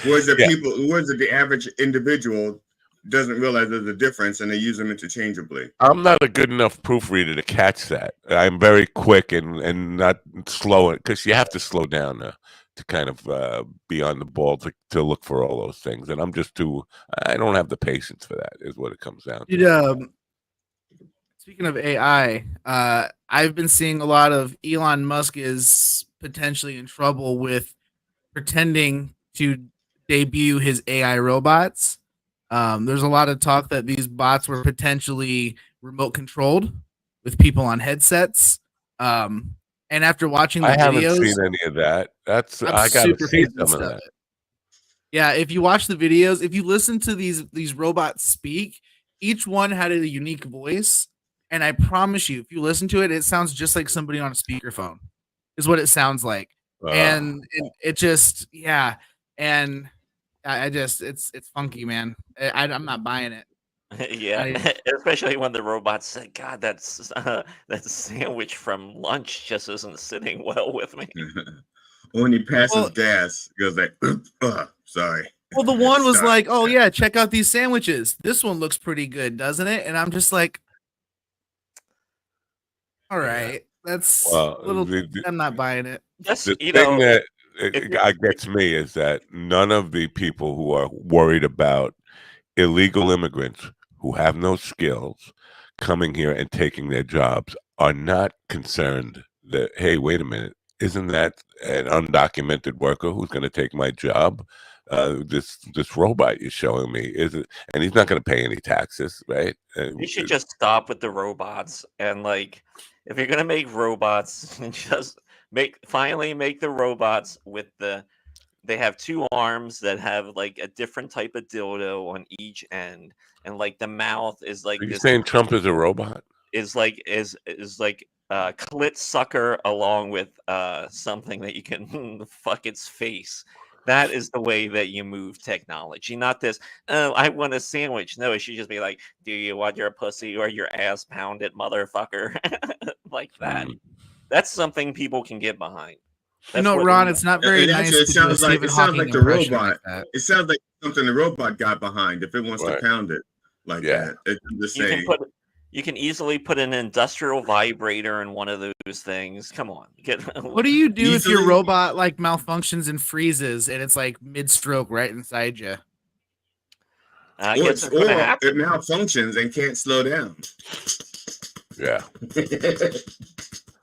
Speaker 7: Words that the average individual doesn't realize there's a difference and they use them interchangeably.
Speaker 2: I'm not a good enough proofreader to catch that. I'm very quick and not slow it because you have to slow down to kind of be on the ball to look for all those things. And I'm just I don't have the patience for that, is what it comes down to.
Speaker 6: Speaking of AI, I've been seeing a lot of Elon Musk is potentially in trouble with pretending to debut his AI robots. There's a lot of talk that these bots were potentially remote controlled with people on headsets. And after watching the
Speaker 2: I haven't
Speaker 6: videos,
Speaker 2: seen any of that. I gotta
Speaker 6: super
Speaker 2: see
Speaker 6: convinced
Speaker 2: some of
Speaker 6: of
Speaker 2: that.
Speaker 6: it. Yeah, if you watch the videos, if you listen to these robots speak, each one had a unique voice, and I promise you, if you listen to it, it sounds just like somebody on a speakerphone. Is what it sounds like, and it just and I just it's funky, man. I'm not buying it.
Speaker 8: Yeah, especially when the robot said, "God, that sandwich from lunch just isn't sitting well with me."
Speaker 7: When he passes gas, he goes like, sorry.
Speaker 6: Well, the one was like, "Oh yeah, check out these sandwiches. This one looks pretty good, doesn't it?" And I'm just like, All right, that's
Speaker 2: Well,
Speaker 6: a little.
Speaker 2: the
Speaker 6: I'm not buying it.
Speaker 8: Just,
Speaker 2: the
Speaker 8: you
Speaker 2: thing
Speaker 8: know,
Speaker 2: that
Speaker 8: if you're
Speaker 2: gets me is that none of the people who are worried about illegal immigrants who have no skills coming here and taking their jobs are not concerned that, hey, wait a minute, isn't that an undocumented worker who's going to take my job? This robot you're showing me is it, and he's not going to pay any taxes, right?
Speaker 8: You should just stop with the robots and like if you're gonna make robots, just finally make the robots with they have two arms that have like a different type of dildo on each end, and like the mouth is
Speaker 2: Are
Speaker 8: like
Speaker 2: you
Speaker 8: this
Speaker 2: saying Trump is a robot?
Speaker 8: is like clit sucker along with something that you can fuck its face. That is the way that you move technology, not this. Oh, I want a sandwich. No, it should just be like, do you want your pussy or your ass pounded, motherfucker? Like that.
Speaker 2: Mm.
Speaker 8: That's something people can get behind.
Speaker 6: You
Speaker 8: That's
Speaker 6: know,
Speaker 8: what
Speaker 6: Ron, it's not very
Speaker 7: It
Speaker 6: nice
Speaker 7: actually
Speaker 6: to do a Stephen Hawking
Speaker 7: the
Speaker 6: impression
Speaker 7: robot.
Speaker 6: like that.
Speaker 7: It sounds like something the robot got behind if it wants
Speaker 2: Right.
Speaker 7: to pound it like
Speaker 2: Yeah.
Speaker 7: that. I'm just
Speaker 8: you can
Speaker 7: saying.
Speaker 8: you can easily put an industrial vibrator in one of those things. Come on,
Speaker 6: What do you do if your
Speaker 7: Easily-
Speaker 6: robot like malfunctions and freezes and it's like mid-stroke right inside you?
Speaker 8: I
Speaker 7: Or,
Speaker 8: guess it's gonna
Speaker 7: it
Speaker 8: happen.
Speaker 7: malfunctions and can't slow down.
Speaker 2: Yeah.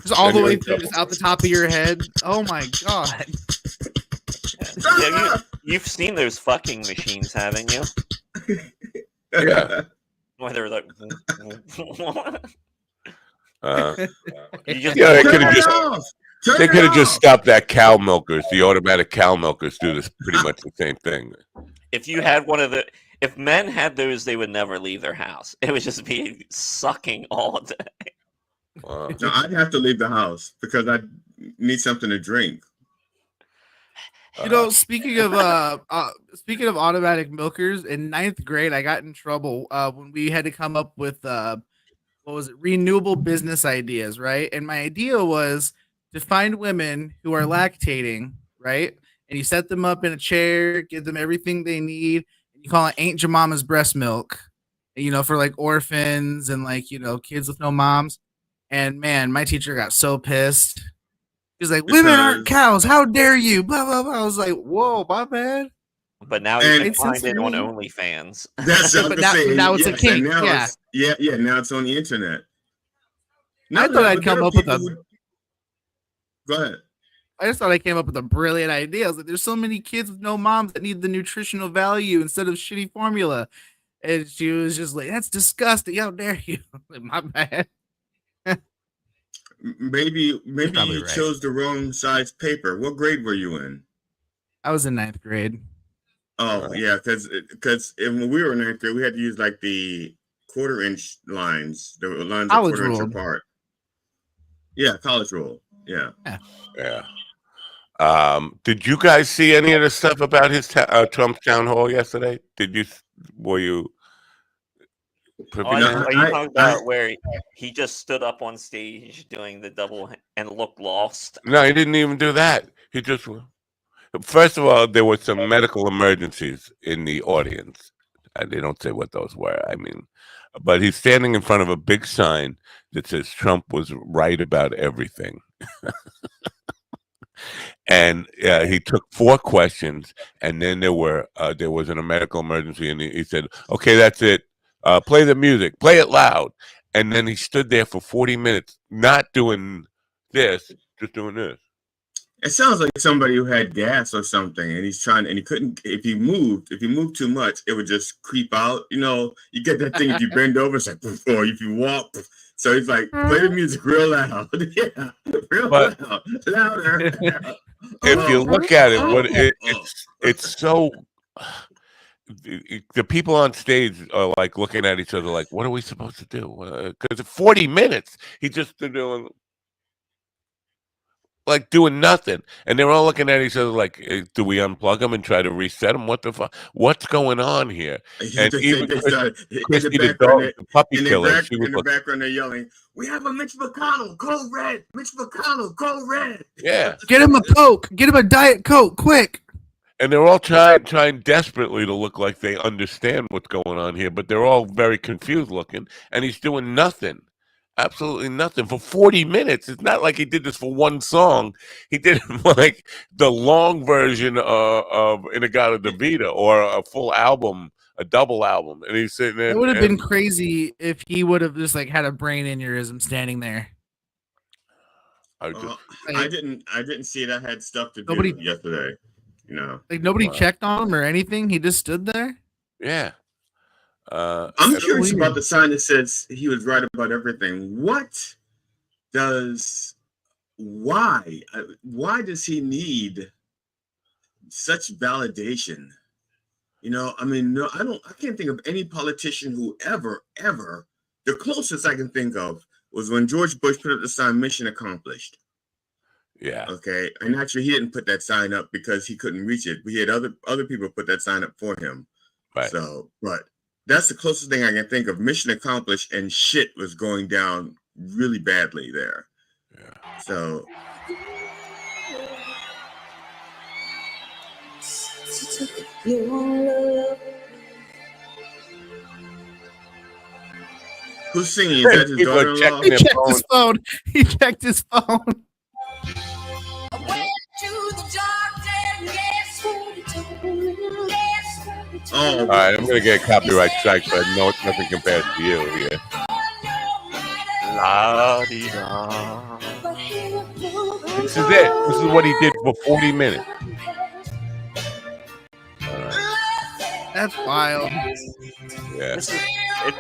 Speaker 6: Just all the way
Speaker 2: Anyway,
Speaker 6: through, just out the top of your head. Oh my god!
Speaker 8: Yeah, you've seen those fucking machines, haven't you?
Speaker 2: Yeah.
Speaker 8: Where they're like, you just
Speaker 2: Yeah, they
Speaker 7: Turn
Speaker 2: could have
Speaker 7: it
Speaker 2: just
Speaker 7: off. Turn
Speaker 2: they
Speaker 7: it
Speaker 2: could have just
Speaker 7: off.
Speaker 2: stopped that cow milkers. The automatic cow milkers do this pretty much the same thing.
Speaker 8: if you had one of the, if men had those, they would never leave their house. It would just be sucking all day.
Speaker 2: Wow.
Speaker 7: No, I'd have to leave the house because I need something to drink.
Speaker 6: You know, speaking of automatic milkers, in 9th grade, I got in trouble when we had to come up with what was it, renewable business ideas, right? And my idea was to find women who are lactating, right? And you set them up in a chair, give them everything they need. And you call it "Ain't Your Mama's Breast Milk," you know, for like orphans and like kids with no moms. And man, my teacher got so pissed. He's like, "Women aren't
Speaker 7: Because-
Speaker 6: cows. How dare you?" Blah blah blah. I was like, "Whoa, my bad."
Speaker 8: But now you
Speaker 7: And-
Speaker 8: can
Speaker 6: Makes sense
Speaker 8: find it
Speaker 6: to
Speaker 8: on
Speaker 6: me.
Speaker 8: OnlyFans.
Speaker 7: That's what I'm
Speaker 6: But now it's a
Speaker 7: yes,
Speaker 6: kink,
Speaker 7: and now
Speaker 6: yeah.
Speaker 7: it's now it's on the internet.
Speaker 6: I thought I'd come up with a.
Speaker 7: Go ahead.
Speaker 6: I just thought I came up with a brilliant idea. I was like, "There's so many kids with no moms that need the nutritional value instead of shitty formula," and she was just like, "That's disgusting. How dare you?" Like, my bad.
Speaker 7: Maybe
Speaker 6: probably
Speaker 7: you
Speaker 6: right.
Speaker 7: chose the wrong size paper. What grade were you in?
Speaker 6: I was in 9th grade.
Speaker 7: Oh yeah, because when we were in 9th grade, we had to use like the 1/4-inch lines, the lines a
Speaker 6: College
Speaker 7: 1/4 inch
Speaker 6: ruled.
Speaker 7: apart. Yeah, college rule. Yeah.
Speaker 2: Yeah. Did you guys see any of the stuff about his Trump's town hall yesterday? Were you privy
Speaker 8: Are
Speaker 2: to
Speaker 8: you
Speaker 2: that?
Speaker 8: talking about where he just stood up on stage doing the double and looked lost?
Speaker 2: No, he didn't even do that. He just first of all, there were some medical emergencies in the audience. They don't say what those were. I mean, but he's standing in front of a big sign that says Trump was right about everything. And he took 4 questions, and then there was a medical emergency, and he said, "Okay, that's it. Play the music. Play it loud." And then he stood there for 40 minutes, not doing this, just doing this.
Speaker 7: It sounds like somebody who had gas or something, and he couldn't. If he moved too much, it would just creep out. You know, you get that thing if you bend over, it's like, poof, or if you walk. Poof. So he's like, play the music real loud, yeah, real
Speaker 2: But-
Speaker 7: loud, louder.
Speaker 2: If you look at it, it's so. The people on stage are like looking at each other like, "What are we supposed to do?" Because 40 minutes, he just doing nothing, and they're all looking at each other like, "Do we unplug him and try to reset him? What the fuck? What's going on here?" And even Christy, the dog, the puppy killer, she was
Speaker 7: in the background, they're yelling, "We have a Mitch McConnell, go red! Mitch McConnell, go red!"
Speaker 2: yeah,
Speaker 6: Get him a Coke. Get him a Diet Coke, quick.
Speaker 2: and they're all trying desperately to look like they understand what's going on here, but they're all very confused looking, and he's doing nothing. Absolutely nothing for 40 minutes. It's not like he did this for one song. He did like the long version of Inagata Davida or a full album, a double album. And he's sitting there.
Speaker 6: It would have been
Speaker 2: and
Speaker 6: crazy if he would have just like had a brain aneurysm standing there.
Speaker 2: I just,
Speaker 7: I didn't see that had stuff to do
Speaker 6: Nobody-
Speaker 7: yesterday. You know,
Speaker 6: Like nobody
Speaker 2: Wow.
Speaker 6: checked on him or anything. He just stood there.
Speaker 2: yeah.
Speaker 7: I'm curious
Speaker 6: weird.
Speaker 7: about the sign that says he was right about everything. Why does he need such validation? You know, I mean, no, I can't think of any politician who ever, the closest I can think of was when George Bush put up the sign, mission accomplished.
Speaker 2: Yeah.
Speaker 7: Okay. And actually he didn't put that sign up because he couldn't reach it. We had other people put that sign up for him.
Speaker 2: Right.
Speaker 7: So, but that's the closest thing I can think of. Mission accomplished, and shit was going down really badly there.
Speaker 2: Yeah.
Speaker 7: So who's singing? Is that his
Speaker 2: People are
Speaker 7: daughter-in-law?
Speaker 2: checking
Speaker 6: He
Speaker 2: their
Speaker 6: checked
Speaker 2: phone.
Speaker 6: his phone. He checked his phone.
Speaker 7: Oh,
Speaker 2: All right, I'm gonna get a copyright strike, but no, nothing compares to you here.
Speaker 8: La-di-da.
Speaker 2: This is it. This is what he did for 40 minutes.
Speaker 6: That's wild.
Speaker 2: Yeah.
Speaker 8: It's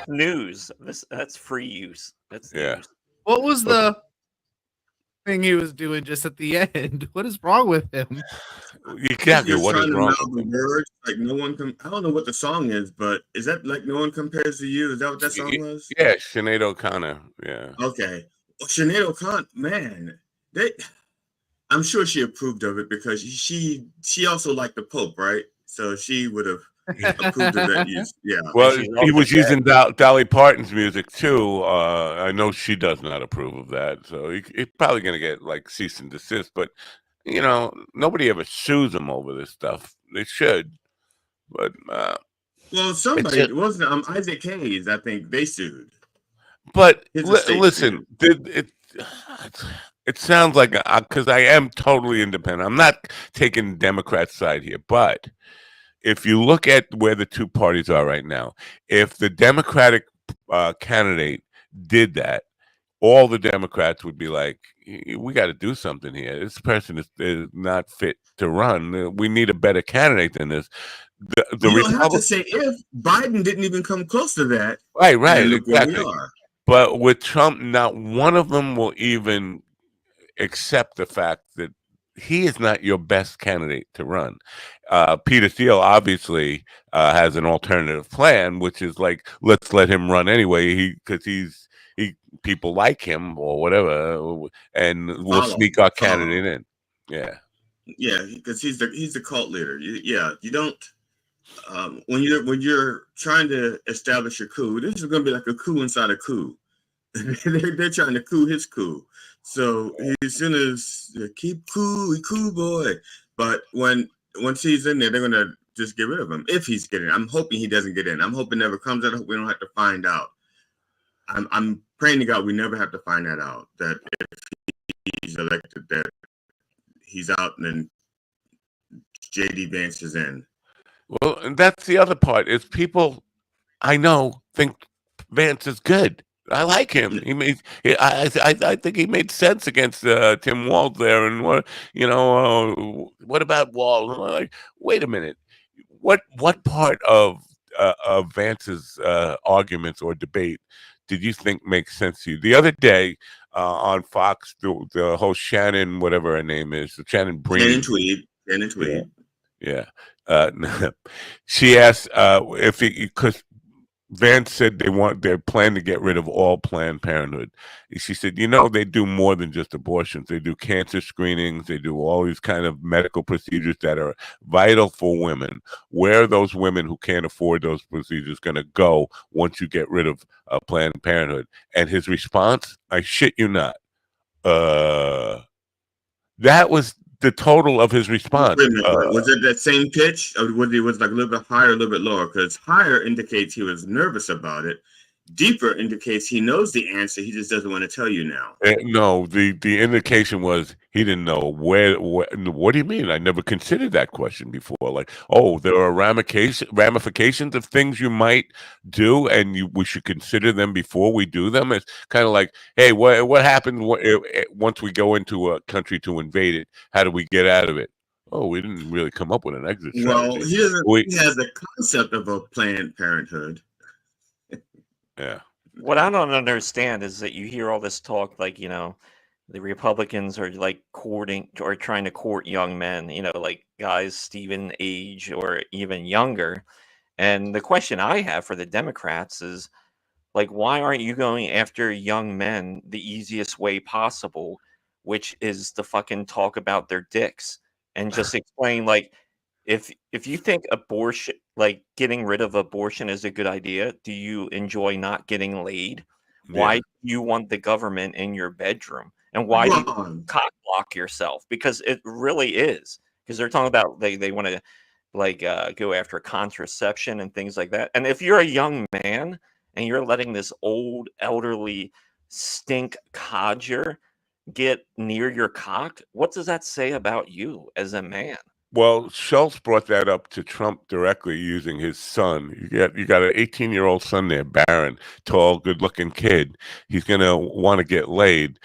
Speaker 8: news. That's free use. That's
Speaker 2: Yeah.
Speaker 8: news.
Speaker 6: What was the thing he was doing just at the end? What is wrong with him?
Speaker 2: Exactly.
Speaker 7: He's
Speaker 2: What is
Speaker 7: trying to
Speaker 2: wrong
Speaker 7: mouth
Speaker 2: with
Speaker 7: the
Speaker 2: him?
Speaker 7: words like no one can. I don't know what the song is, but is that like no one compares to you? Is that what that song was?
Speaker 2: Yeah, Sinead O'Connor. Yeah.
Speaker 7: Okay. Well, Sinead O'Connor, man, I'm sure she approved of it because she also liked the Pope, right? So she would have approved of that use. Yeah.
Speaker 2: Well,
Speaker 8: she's
Speaker 2: he
Speaker 8: also
Speaker 2: was
Speaker 8: dead.
Speaker 2: using Dolly Parton's music too. I know she does not approve of that, so he's probably going to get like cease and desist. But you know, nobody ever sues him over this stuff. They should, but
Speaker 7: Well, somebody it wasn't Isaac Hayes. I think they sued.
Speaker 2: But
Speaker 7: His estate
Speaker 2: listen, it sounds like because I am totally independent. I'm not taking Democrats' side here, but if you look at where the two parties are right now, if the Democratic candidate did that, all the Democrats would be like, we got to do something here. This person is not fit to run. We need a better candidate than this. The
Speaker 7: you don't have to say if Biden didn't even come close to that.
Speaker 2: Right,
Speaker 7: Look where we
Speaker 2: exactly.
Speaker 7: are.
Speaker 2: But with Trump, not one of them will even accept the fact that he is not your best candidate to run. Peter Thiel obviously has an alternative plan, which is like, let's let him run anyway. Because people like him or whatever, and we'll sneak our candidate in. Yeah,
Speaker 7: yeah, because he's the cult leader. You don't. When you're trying to establish a coup, this is going to be like a coup inside a coup. they're trying to coup his coup. So as soon as keep cool boy, but once he's in there, they're gonna just get rid of him if he's getting. I'm hoping he doesn't get in. I'm hoping never comes out. I hope we don't have to find out. I'm praying to God we never have to find that out. That if he's elected, that he's out, and then JD Vance is in.
Speaker 2: well, and that's the other part is people I know think Vance is good. I like him. I think he made sense against Tim Walz there. And what about Walz? I'm like, wait a minute. What part of Vance's arguments or debate did you think makes sense to you? The other day on Fox, the whole Shannon, whatever her name is, Shannon Bream.
Speaker 7: Shannon Tweed.
Speaker 2: Yeah. She asked if because Vance said they're planning to get rid of all Planned Parenthood. She said, they do more than just abortions. They do cancer screenings. They do all these kind of medical procedures that are vital for women. Where are those women who can't afford those procedures going to go once you get rid of Planned Parenthood? And his response, I shit you not. That was the total of his response.
Speaker 7: Wait a minute, was it that same pitch, or was it like a little bit higher, a little bit lower? Because higher indicates he was nervous about it, deeper indicates he knows the answer. He just doesn't want to tell you now.
Speaker 2: No, the indication was he didn't know where. What do you mean? I never considered that question before. Like, oh, there are ramifications of things you might do, and we should consider them before we do them. It's kind of like, hey, what happens once we go into a country to invade it? How do we get out of it? Oh, we didn't really come up with an exit strategy.
Speaker 7: Well, he has a concept of a Planned Parenthood.
Speaker 2: Yeah.
Speaker 8: What I don't understand is that you hear all this talk, like, the Republicans are like courting or trying to court young men, like guys Stephen age or even younger. And the question I have for the Democrats is, like, why aren't you going after young men the easiest way possible, which is to fucking talk about their dicks and just explain, like, if you think abortion, like getting rid of abortion is a good idea, do you enjoy not getting laid? Why
Speaker 2: Yeah.
Speaker 8: do you want the government in your bedroom? And why do you cock block yourself? Because it really is. Because they're talking about they want to go after contraception and things like that. And if you're a young man and you're letting this old elderly stink codger get near your cock, what does that say about you as a man?
Speaker 2: Well, Schultz brought that up to Trump directly using his son. You got an 18-year-old son there, Barron, tall, good-looking kid. He's gonna want to get laid.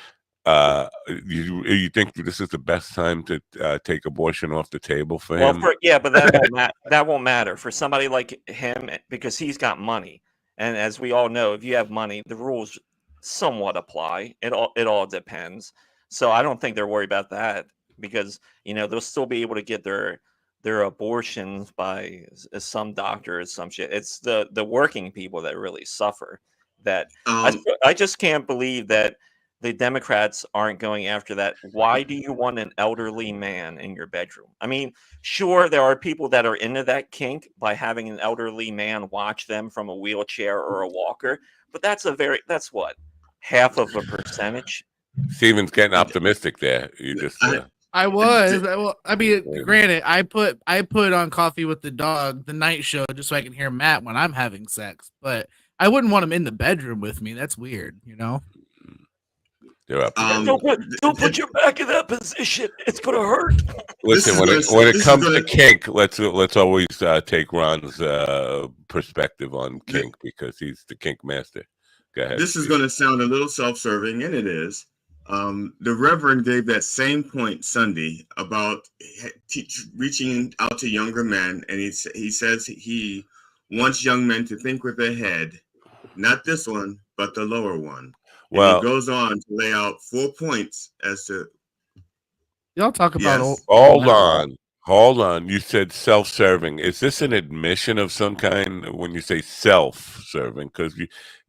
Speaker 2: You think this is the best time to take abortion off the table for him?
Speaker 8: But that won't matter for somebody like him because he's got money. And as we all know, if you have money, the rules somewhat apply. It all depends. So I don't think they're worried about that because they'll still be able to get their abortions by some doctor or some shit. It's the working people that really suffer. That I just can't believe that the Democrats aren't going after that. Why do you want an elderly man in your bedroom? I mean, sure, there are people that are into that kink by having an elderly man watch them from a wheelchair or a walker, but that's what, half of a percentage.
Speaker 2: Steven's getting optimistic there. You just
Speaker 6: I was. I mean, granted, I put on Coffee with the Dog, the night show, just so I can hear Matt when I'm having sex. But I wouldn't want him in the bedroom with me. That's weird,
Speaker 2: They're up.
Speaker 8: Don't put your back in that position. It's gonna hurt.
Speaker 2: Listen, when it comes to kink, let's always take Ron's perspective on kink because he's the kink master. Go ahead.
Speaker 7: This is going to sound a little self-serving, and it is. The Reverend gave that same point Sunday about reaching out to younger men, and he says he wants young men to think with their head, not this one, but the lower one. Well, and he goes on to lay out 4 points as to.
Speaker 6: Y'all talk about.
Speaker 2: Hold on. You said self-serving. Is this an admission of some kind when you say self-serving? Because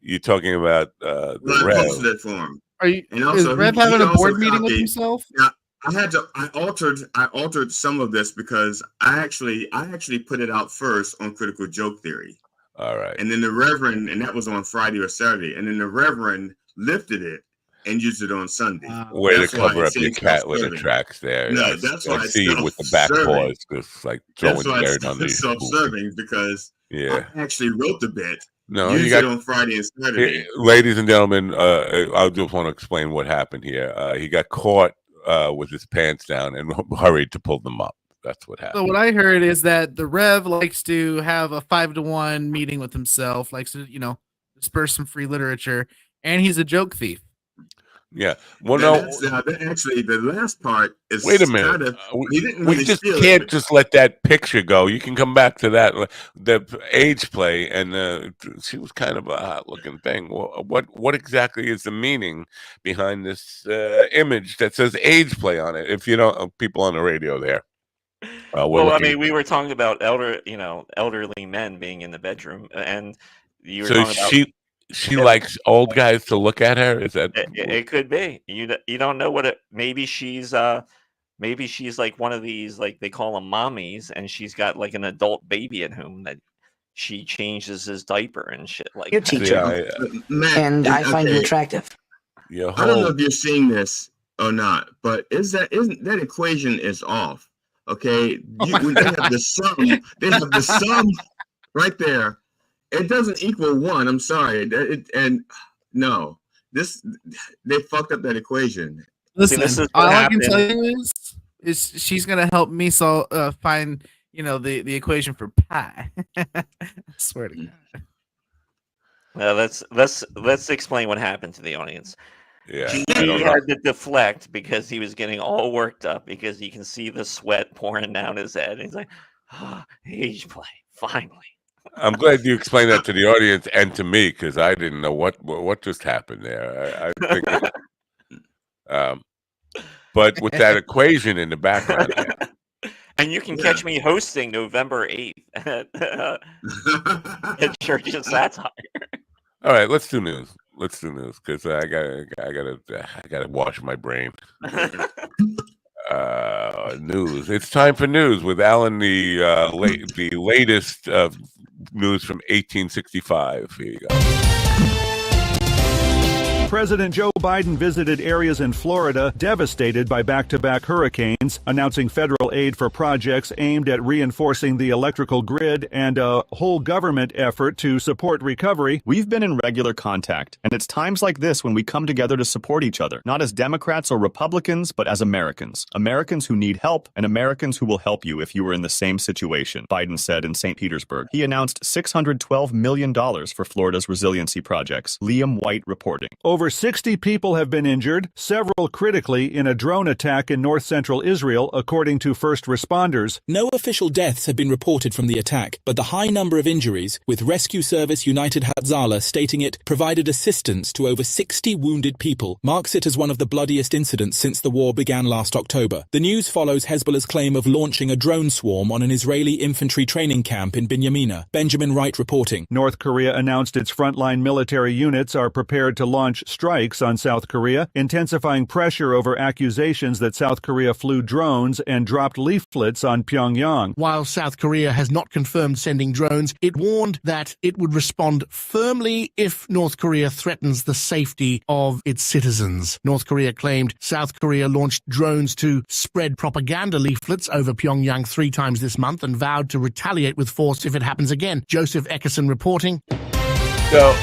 Speaker 2: you're talking about the Rev.
Speaker 7: I posted it for him.
Speaker 6: Are you? And also, is Rev having a board meeting with himself?
Speaker 7: Yeah, I altered some of this because I actually put it out first on Critical Joke Theory.
Speaker 2: All right.
Speaker 7: And then the Reverend, and that was on Friday or Saturday, and then the Reverend lifted it and used it on Sunday.
Speaker 2: Way to cover up your cat litter tracks there.
Speaker 7: No, that's why I
Speaker 2: see you with the back paws, just like throwing dirt on these.
Speaker 7: Self-serving because I actually wrote the bit.
Speaker 2: No,
Speaker 7: used it on Friday and Saturday.
Speaker 2: Ladies and gentlemen, I just want to explain what happened here. He got caught with his pants down and hurried to pull them up. That's what happened.
Speaker 6: So what I heard is that the Rev likes to have a 5-to-1 meeting with himself, likes to, disperse some free literature, and he's a joke thief.
Speaker 2: Yeah. Well,
Speaker 7: actually, the last part is.
Speaker 2: Wait a minute. We just can't just let that picture go. You can come back to that. The age play, and she was kind of a hot-looking thing. Well, what exactly is the meaning behind this image that says age play on it? If you don't, people on the radio there.
Speaker 8: Well, I mean, we were talking about elderly men being in the bedroom, and you were talking about.
Speaker 2: She likes old guys to look at her. Is that
Speaker 8: it could be? You don't know what it. Maybe she's like one of these, like they call them mommies, and she's got like an adult baby at home that she changes his diiper and shit like.
Speaker 10: Your teacher, and I find it attractive.
Speaker 7: I don't know if you're seeing this or not, but isn't that equation is off? Okay, they have the sum. They have the sum right there. It doesn't equal 1. I'm sorry. No, they fucked up that equation.
Speaker 6: Listen,
Speaker 8: this is
Speaker 6: all
Speaker 8: what
Speaker 6: I can tell
Speaker 8: happened.
Speaker 6: you is she's gonna help me find the equation for pi. I swear to God.
Speaker 8: Let's explain what happened to the audience.
Speaker 2: Yeah,
Speaker 8: He
Speaker 2: I don't know.
Speaker 8: had to deflect because he was getting all worked up because you can see the sweat pouring down his head. He's like, "Oh, age play, finally."
Speaker 2: I'm glad you explained that to the audience and to me because I didn't know what just happened there. I think, but with that equation in the background,
Speaker 8: And you can catch me hosting November 8th at Church of Satire.
Speaker 2: all right, let's do news. Let's do news because I gotta wash my brain. News. It's time for news with Alan. The latest news from 1865. Here you go.
Speaker 11: President Joe Biden visited areas in Florida devastated by back-to-back hurricanes, announcing federal aid for projects aimed at reinforcing the electrical grid and a whole government effort to support recovery.
Speaker 12: We've been in regular contact, and it's times like this when we come together to support each other, not as Democrats or Republicans, but as Americans. Americans who need help and Americans who will help you if you were in the same situation, Biden said in St. Petersburg. He announced $612 million for Florida's resiliency projects. Liam White reporting.
Speaker 11: Over 60 people have been injured, several critically, in a drone attack in north-central Israel, according to first responders.
Speaker 13: No official deaths have been reported from the attack, but the high number of injuries, with Rescue Service United Hatzalah stating it provided assistance to over 60 wounded people, marks it as one of the bloodiest incidents since the war began last October. The news follows Hezbollah's claim of launching a drone swarm on an Israeli infantry training camp in Binyamina. Benjamin Wright reporting.
Speaker 11: North Korea announced its frontline military units are prepared to launch strikes on South Korea, intensifying pressure over accusations that South Korea flew drones and dropped leaflets on Pyongyang.
Speaker 14: While South Korea has not confirmed sending drones, it warned that it would respond firmly if North Korea threatens the safety of its citizens. North Korea claimed South Korea launched drones to spread propaganda leaflets over Pyongyang 3 times this month and vowed to retaliate with force if it happens again. Joseph Eckerson reporting.
Speaker 2: So,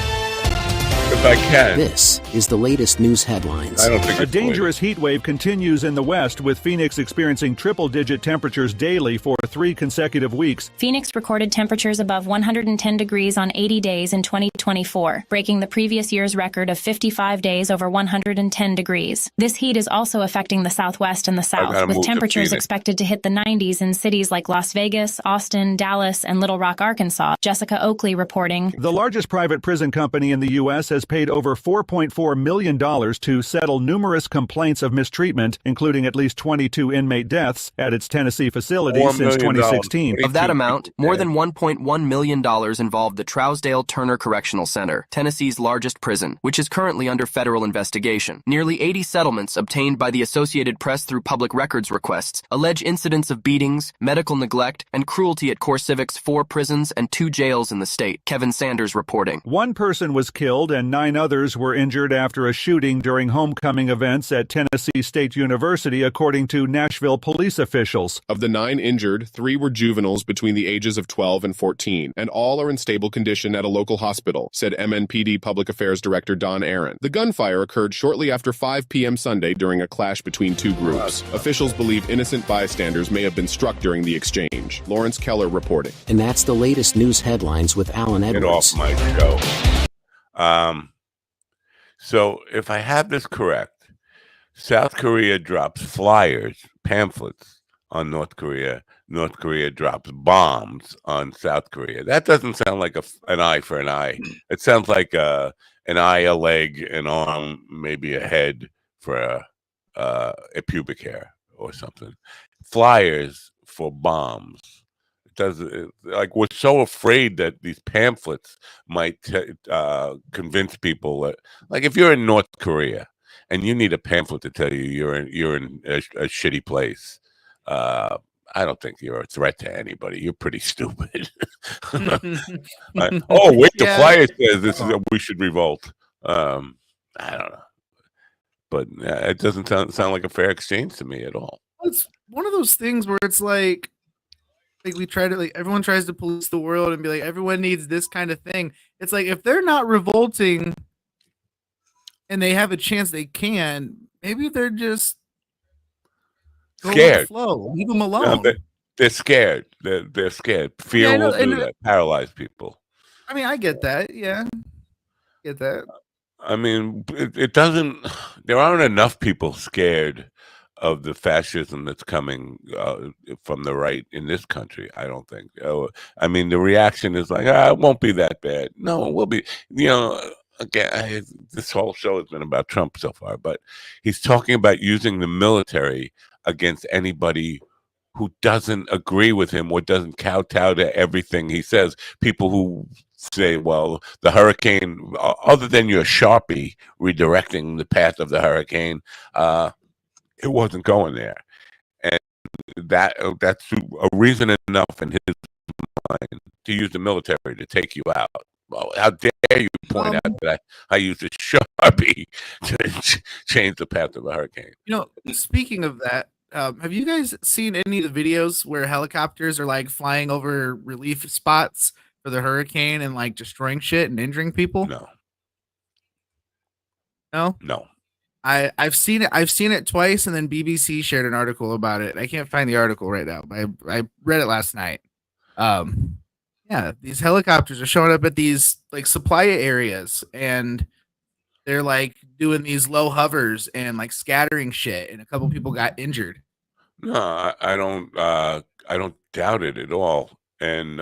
Speaker 2: if I can.
Speaker 15: This is the latest news headlines.
Speaker 2: I don't think
Speaker 11: a dangerous heat wave continues in the West, with Phoenix experiencing triple-digit temperatures daily for 3 consecutive weeks.
Speaker 16: Phoenix recorded temperatures above 110 degrees on 80 days in 2024, breaking the previous year's record of 55 days over 110 degrees. This heat is also affecting the Southwest and the South, with temperatures expected to hit the 90s in cities like Las Vegas, Austin, Dallas, and Little Rock, Arkansas. Jessica Oakley reporting.
Speaker 11: The largest private prison company in the U.S. has paid over $4.4 million to settle numerous complaints of mistreatment, including at least 22 inmate deaths at its Tennessee facility since 2016.
Speaker 17: Of that amount, more than $1.1 million involved the Trousdale Turner Correctional Center, Tennessee's largest prison, which is currently under federal investigation. Nearly 80 settlements obtained by the Associated Press through public records requests allege incidents of beatings, medical neglect, and cruelty at CoreCivic's 4 prisons and 2 jails in the state. Kevin Sanders reporting.
Speaker 11: 1 person was killed and 9 others were injured after a shooting during homecoming events at Tennessee State University, according to Nashville police officials.
Speaker 18: Of the 9 injured, 3 were juveniles between the ages of 12 and 14, and all are in stable condition at a local hospital, said MNPD Public Affairs Director Don Aaron. The gunfire occurred shortly after 5 p.m. Sunday during a clash between 2 groups. Officials believe innocent bystanders may have been struck during the exchange. Lawrence Keller reporting.
Speaker 15: And that's the latest news headlines with Alan Edwards.
Speaker 2: Get off my show. So if I have this correct, South Korea drops flyers, pamphlets on North Korea. North Korea drops bombs on South Korea. That doesn't sound like an eye for an eye. It sounds like an eye, a leg, an arm, maybe a head for a pubic hair or something. Flyers for bombs. Like we're so afraid that these pamphlets might convince people that, like, if you're in North Korea and you need a pamphlet to tell you you're in a shitty place, I don't think you're a threat to anybody. You're pretty stupid. Oh wait, the flyer says this is we should revolt. I don't know, but it doesn't sound like a fair exchange to me at all.
Speaker 6: It's one of those things where it's like like we try to like everyone tries to police the world and be like everyone needs this kind of thing. It's like if they're not revolting and they have a chance they can, maybe they're just go with the
Speaker 2: Scared.
Speaker 6: flow. Leave them
Speaker 2: No,
Speaker 6: alone.
Speaker 2: they're scared. They're scared.
Speaker 6: Yeah, I
Speaker 2: Fear
Speaker 6: know,
Speaker 2: will do
Speaker 6: and
Speaker 2: that. Paralyze people.
Speaker 6: I mean, I get that. Yeah, get that.
Speaker 2: I mean, it doesn't. There aren't enough people scared of the fascism that's coming from the right in this country. I don't think. I mean, the reaction is like, it won't be that bad. No, it will be. You know, again, this whole show has been about Trump so far, but he's talking about using the military against anybody who doesn't agree with him or doesn't kowtow to everything he says. People who say, well, the hurricane, other than your Sharpie redirecting the path of the hurricane, it wasn't going there. And that's a reason enough in his mind to use the military to take you out. Well, how dare you point out that I used a Sharpie to change the path of a hurricane?
Speaker 6: You know, speaking of that, have you guys seen any of the videos where helicopters are like flying over relief spots for the hurricane and like destroying shit and injuring people? No. I've seen it. I've seen it twice, and then BBC shared an article about it. I can't find the article right now, but I read it last night. Yeah, these helicopters are showing up at these like supply areas, and they're like doing these low hovers and like scattering shit, and a couple people got injured.
Speaker 2: No, I don't doubt it at all. And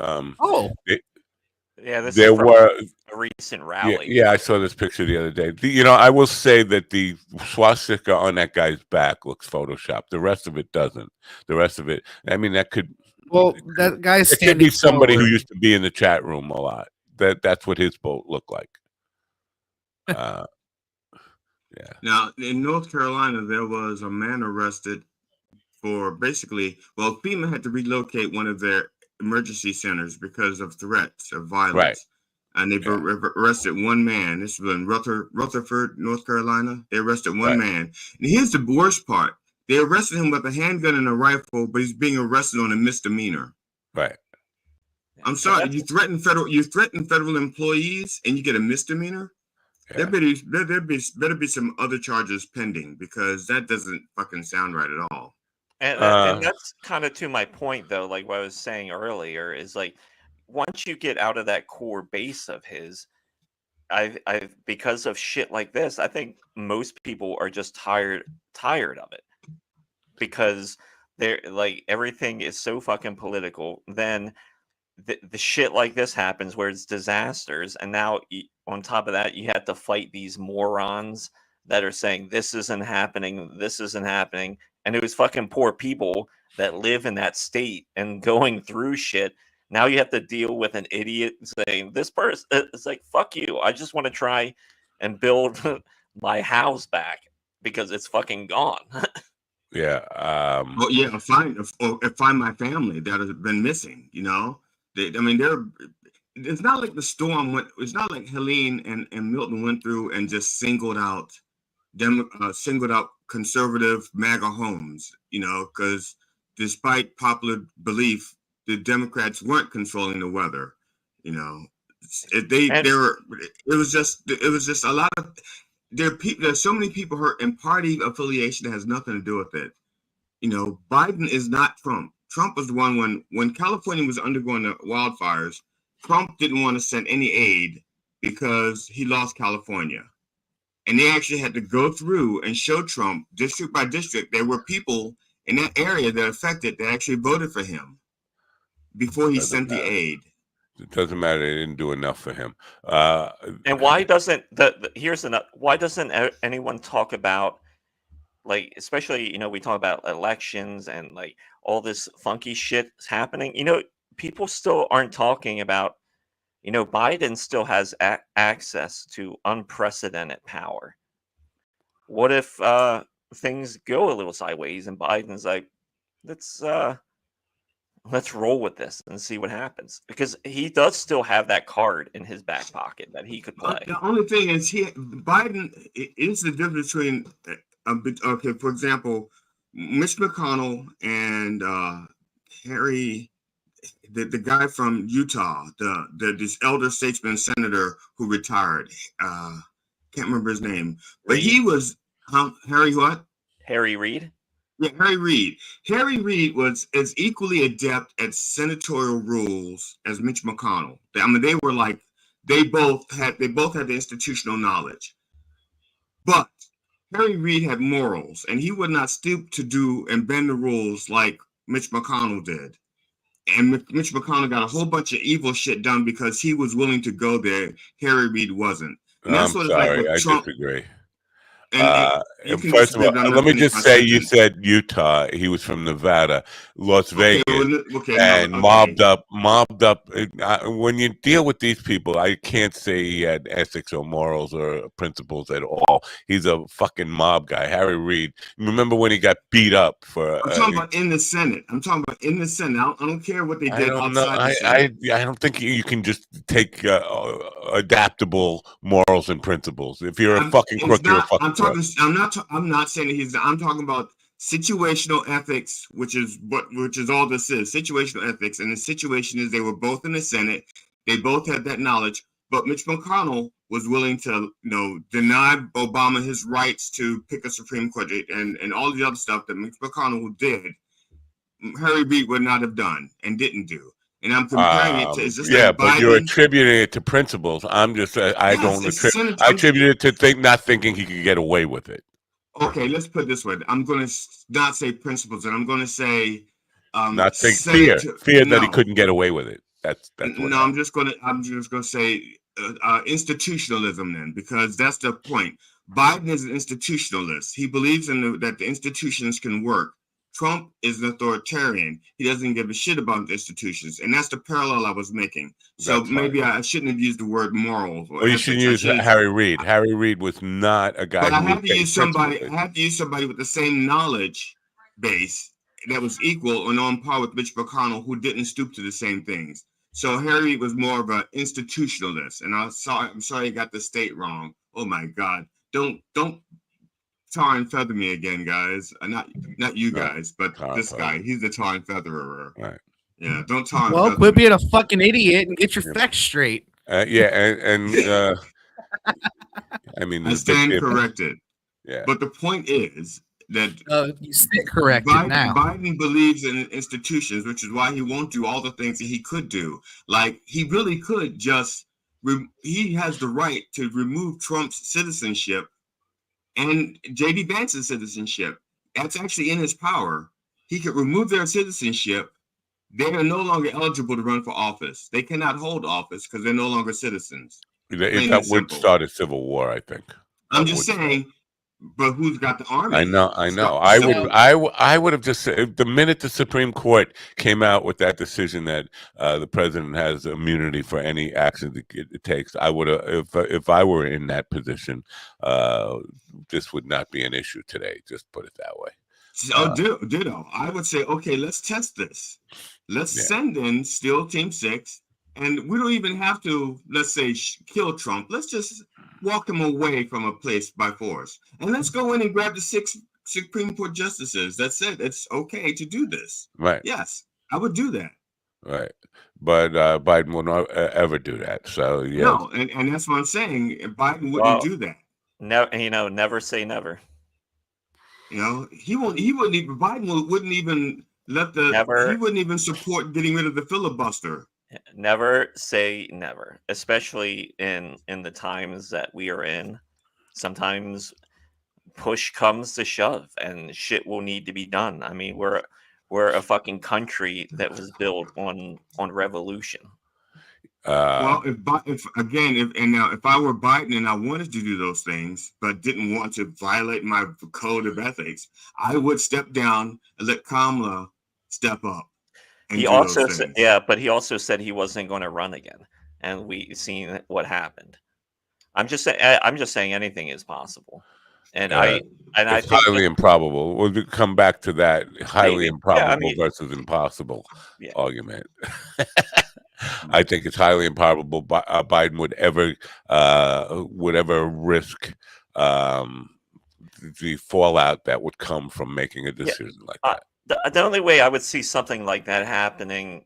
Speaker 8: This
Speaker 2: there
Speaker 8: is from
Speaker 2: were
Speaker 8: a recent rally.
Speaker 2: Yeah, I saw this picture the other day. You know, I will say that the swastika on that guy's back looks photoshopped. The rest of it doesn't. The rest of it, I mean, that could.
Speaker 6: Well, that guy's
Speaker 2: it could be somebody who used to be in the chat room a lot. That's what his boat looked like. Yeah.
Speaker 7: Now, in North Carolina, there was a man arrested for basically, well, FEMA had to relocate one of their emergency centers because of threats of violence.
Speaker 2: Right.
Speaker 7: And they arrested one man. This was in Rutherford, North Carolina. They arrested one man. And here's the worst part. They arrested him with a handgun and a rifle, but he's being arrested on a misdemeanor.
Speaker 2: Right.
Speaker 7: I'm sorry. You threaten federal employees and you get a misdemeanor? Yeah. There better be some other charges pending because that doesn't fucking sound right at all.
Speaker 8: And that's kind of to my point, though, like what I was saying earlier, is like once you get out of that core base of his, I've because of shit like this, I think most people are just tired of it because they're like everything is so fucking political. Then the shit like this happens where it's disasters, and now on top of that, you have to fight these morons that are saying this isn't happening, and it was fucking poor people that live in that state and going through shit. Now you have to deal with an idiot saying this person. It's like fuck you. I just want to try and build my house back because it's fucking gone.
Speaker 2: Yeah.
Speaker 7: Well, yeah. Find my family that has been missing. You know. It's not like the storm went. It's not like Helene and Milton went through and just singled out conservative MAGA homes. You know, because despite popular belief, the Democrats weren't controlling the weather. You know, it was just a lot of there's so many people hurt, and party affiliation has nothing to do with it. You know, Biden is not Trump. Trump was the one when California was undergoing the wildfires. Trump didn't want to send any aid because he lost California. And they actually had to go through and show Trump, district by district, there were people in that area that affected that actually voted for him before he sent the aid.
Speaker 2: It doesn't matter. They didn't do enough for him.
Speaker 8: And why doesn't why doesn't anyone talk about, like, especially, you know, we talk about elections and like all this funky shit happening. You know, people still aren't talking about, you know, Biden still has access to unprecedented power. What if things go a little sideways and Biden's like, let's roll with this and see what happens? Because he does still have that card in his back pocket that he could play.
Speaker 7: The only thing is Biden is the difference between for example, Mitch McConnell and Harry the guy from Utah, this elder statesman senator who retired. Can't remember his name, but he was Harry what?
Speaker 8: Harry Reid.
Speaker 7: Yeah, Harry Reid. Harry Reid was as equally adept at senatorial rules as Mitch McConnell. I mean, they both had the institutional knowledge, but Harry Reid had morals, and he would not stoop to do and bend the rules like Mitch McConnell did. And Mitch McConnell got a whole bunch of evil shit done because he was willing to go there. Harry Reid wasn't. And that's
Speaker 2: I'm
Speaker 7: what
Speaker 2: sorry,
Speaker 7: it's like with Trump.
Speaker 2: disagree.
Speaker 7: You can
Speaker 2: First of all,
Speaker 7: disagree,
Speaker 2: let me just say, you said Utah. He was from Nevada, Las Vegas, mobbed up. When you deal with these people, I can't say he had ethics or morals or principles at all. He's a fucking mob guy. Harry Reid. Remember when he got beat up for?
Speaker 7: I'm talking about in the Senate. I don't care what they did outside the Senate.
Speaker 2: I don't think you can just take adaptable morals and principles. If you're a fucking crook, you're a fucking crook.
Speaker 7: I'm not saying that I'm talking about situational ethics, which is all this is. Situational ethics, and the situation is they were both in the Senate. They both had that knowledge, but Mitch McConnell was willing to, deny Obama his rights to pick a Supreme Court and all the other stuff that Mitch McConnell did. Harry Reid would not have done and didn't do. And I'm comparing it to like
Speaker 2: but you're attributing it to principles. I'm just I attribute it to not thinking he could get away with it.
Speaker 7: Okay, let's put it this way. I'm going to not say principles, and I'm going to say
Speaker 2: not think fear that he couldn't get away with it. That's
Speaker 7: no. I'm just going to say institutionalism then, because that's the point. Biden is an institutionalist. He believes that the institutions can work. Trump is an authoritarian. He doesn't give a shit about the institutions, and that's the parallel I was making. So maybe I shouldn't have used the word moral.
Speaker 2: Well, you should use Harry Reid. Harry Reid was not a guy.
Speaker 7: But I have to use somebody. I have to use somebody with the same knowledge base that was equal and on par with Mitch McConnell, who didn't stoop to the same things. So Harry was more of an institutionalist, and I'm sorry I got the state wrong. Oh my God! Don't tar and feather me again, guys. Not you guys, but this guy. He's the tar and featherer.
Speaker 2: Right.
Speaker 7: Yeah. Don't tar.
Speaker 6: Well, quit being a fucking idiot and get your facts straight.
Speaker 2: I mean,
Speaker 7: I stand corrected.
Speaker 2: Yeah.
Speaker 7: But the point is that
Speaker 6: you stand corrected now.
Speaker 7: Biden believes in institutions, which is why he won't do all the things that he could do. Like he really could just. He has the right to remove Trump's citizenship and J.D. Vance's citizenship. That's actually in his power. He could remove their citizenship. They are no longer eligible to run for office. They cannot hold office because they're no longer citizens.
Speaker 2: That would start a civil war, I think.
Speaker 7: I'm just saying, but who's got the army?
Speaker 2: I know. I would have just said the minute the Supreme Court came out with that decision that the president has immunity for any action that it takes, I would have, if I were in that position, this would not be an issue today. Just put it that way.
Speaker 7: Ditto. I would say, okay, let's test this. Let's send in SEAL Team 6, and we don't even have to, let's say, kill Trump. Let's just walk him away from a place by force. And let's go in and grab the 6 Supreme Court justices that said it's okay to do this.
Speaker 2: Right.
Speaker 7: Yes, I would do that.
Speaker 2: Right. But Biden will not ever do that. So, yeah.
Speaker 7: No, and that's what I'm saying. Biden wouldn't do that.
Speaker 8: Never say never.
Speaker 7: He wouldn't even, Biden wouldn't even he wouldn't even support getting rid of the filibuster.
Speaker 8: Never say never, especially in the times that we are in. Sometimes push comes to shove and shit will need to be done. I mean, we're a fucking country that was built on revolution.
Speaker 7: Well, if I were Biden and I wanted to do those things, but didn't want to violate my code of ethics, I would step down and let Kamala step up.
Speaker 8: He also said, but he also said he wasn't going to run again, and we seen what happened. I'm just saying anything is possible, and I think
Speaker 2: highly improbable. We'll come back to that highly improbable versus impossible argument. I think it's highly improbable Biden would ever risk the fallout that would come from making a decision like that.
Speaker 8: The only way I would see something like that happening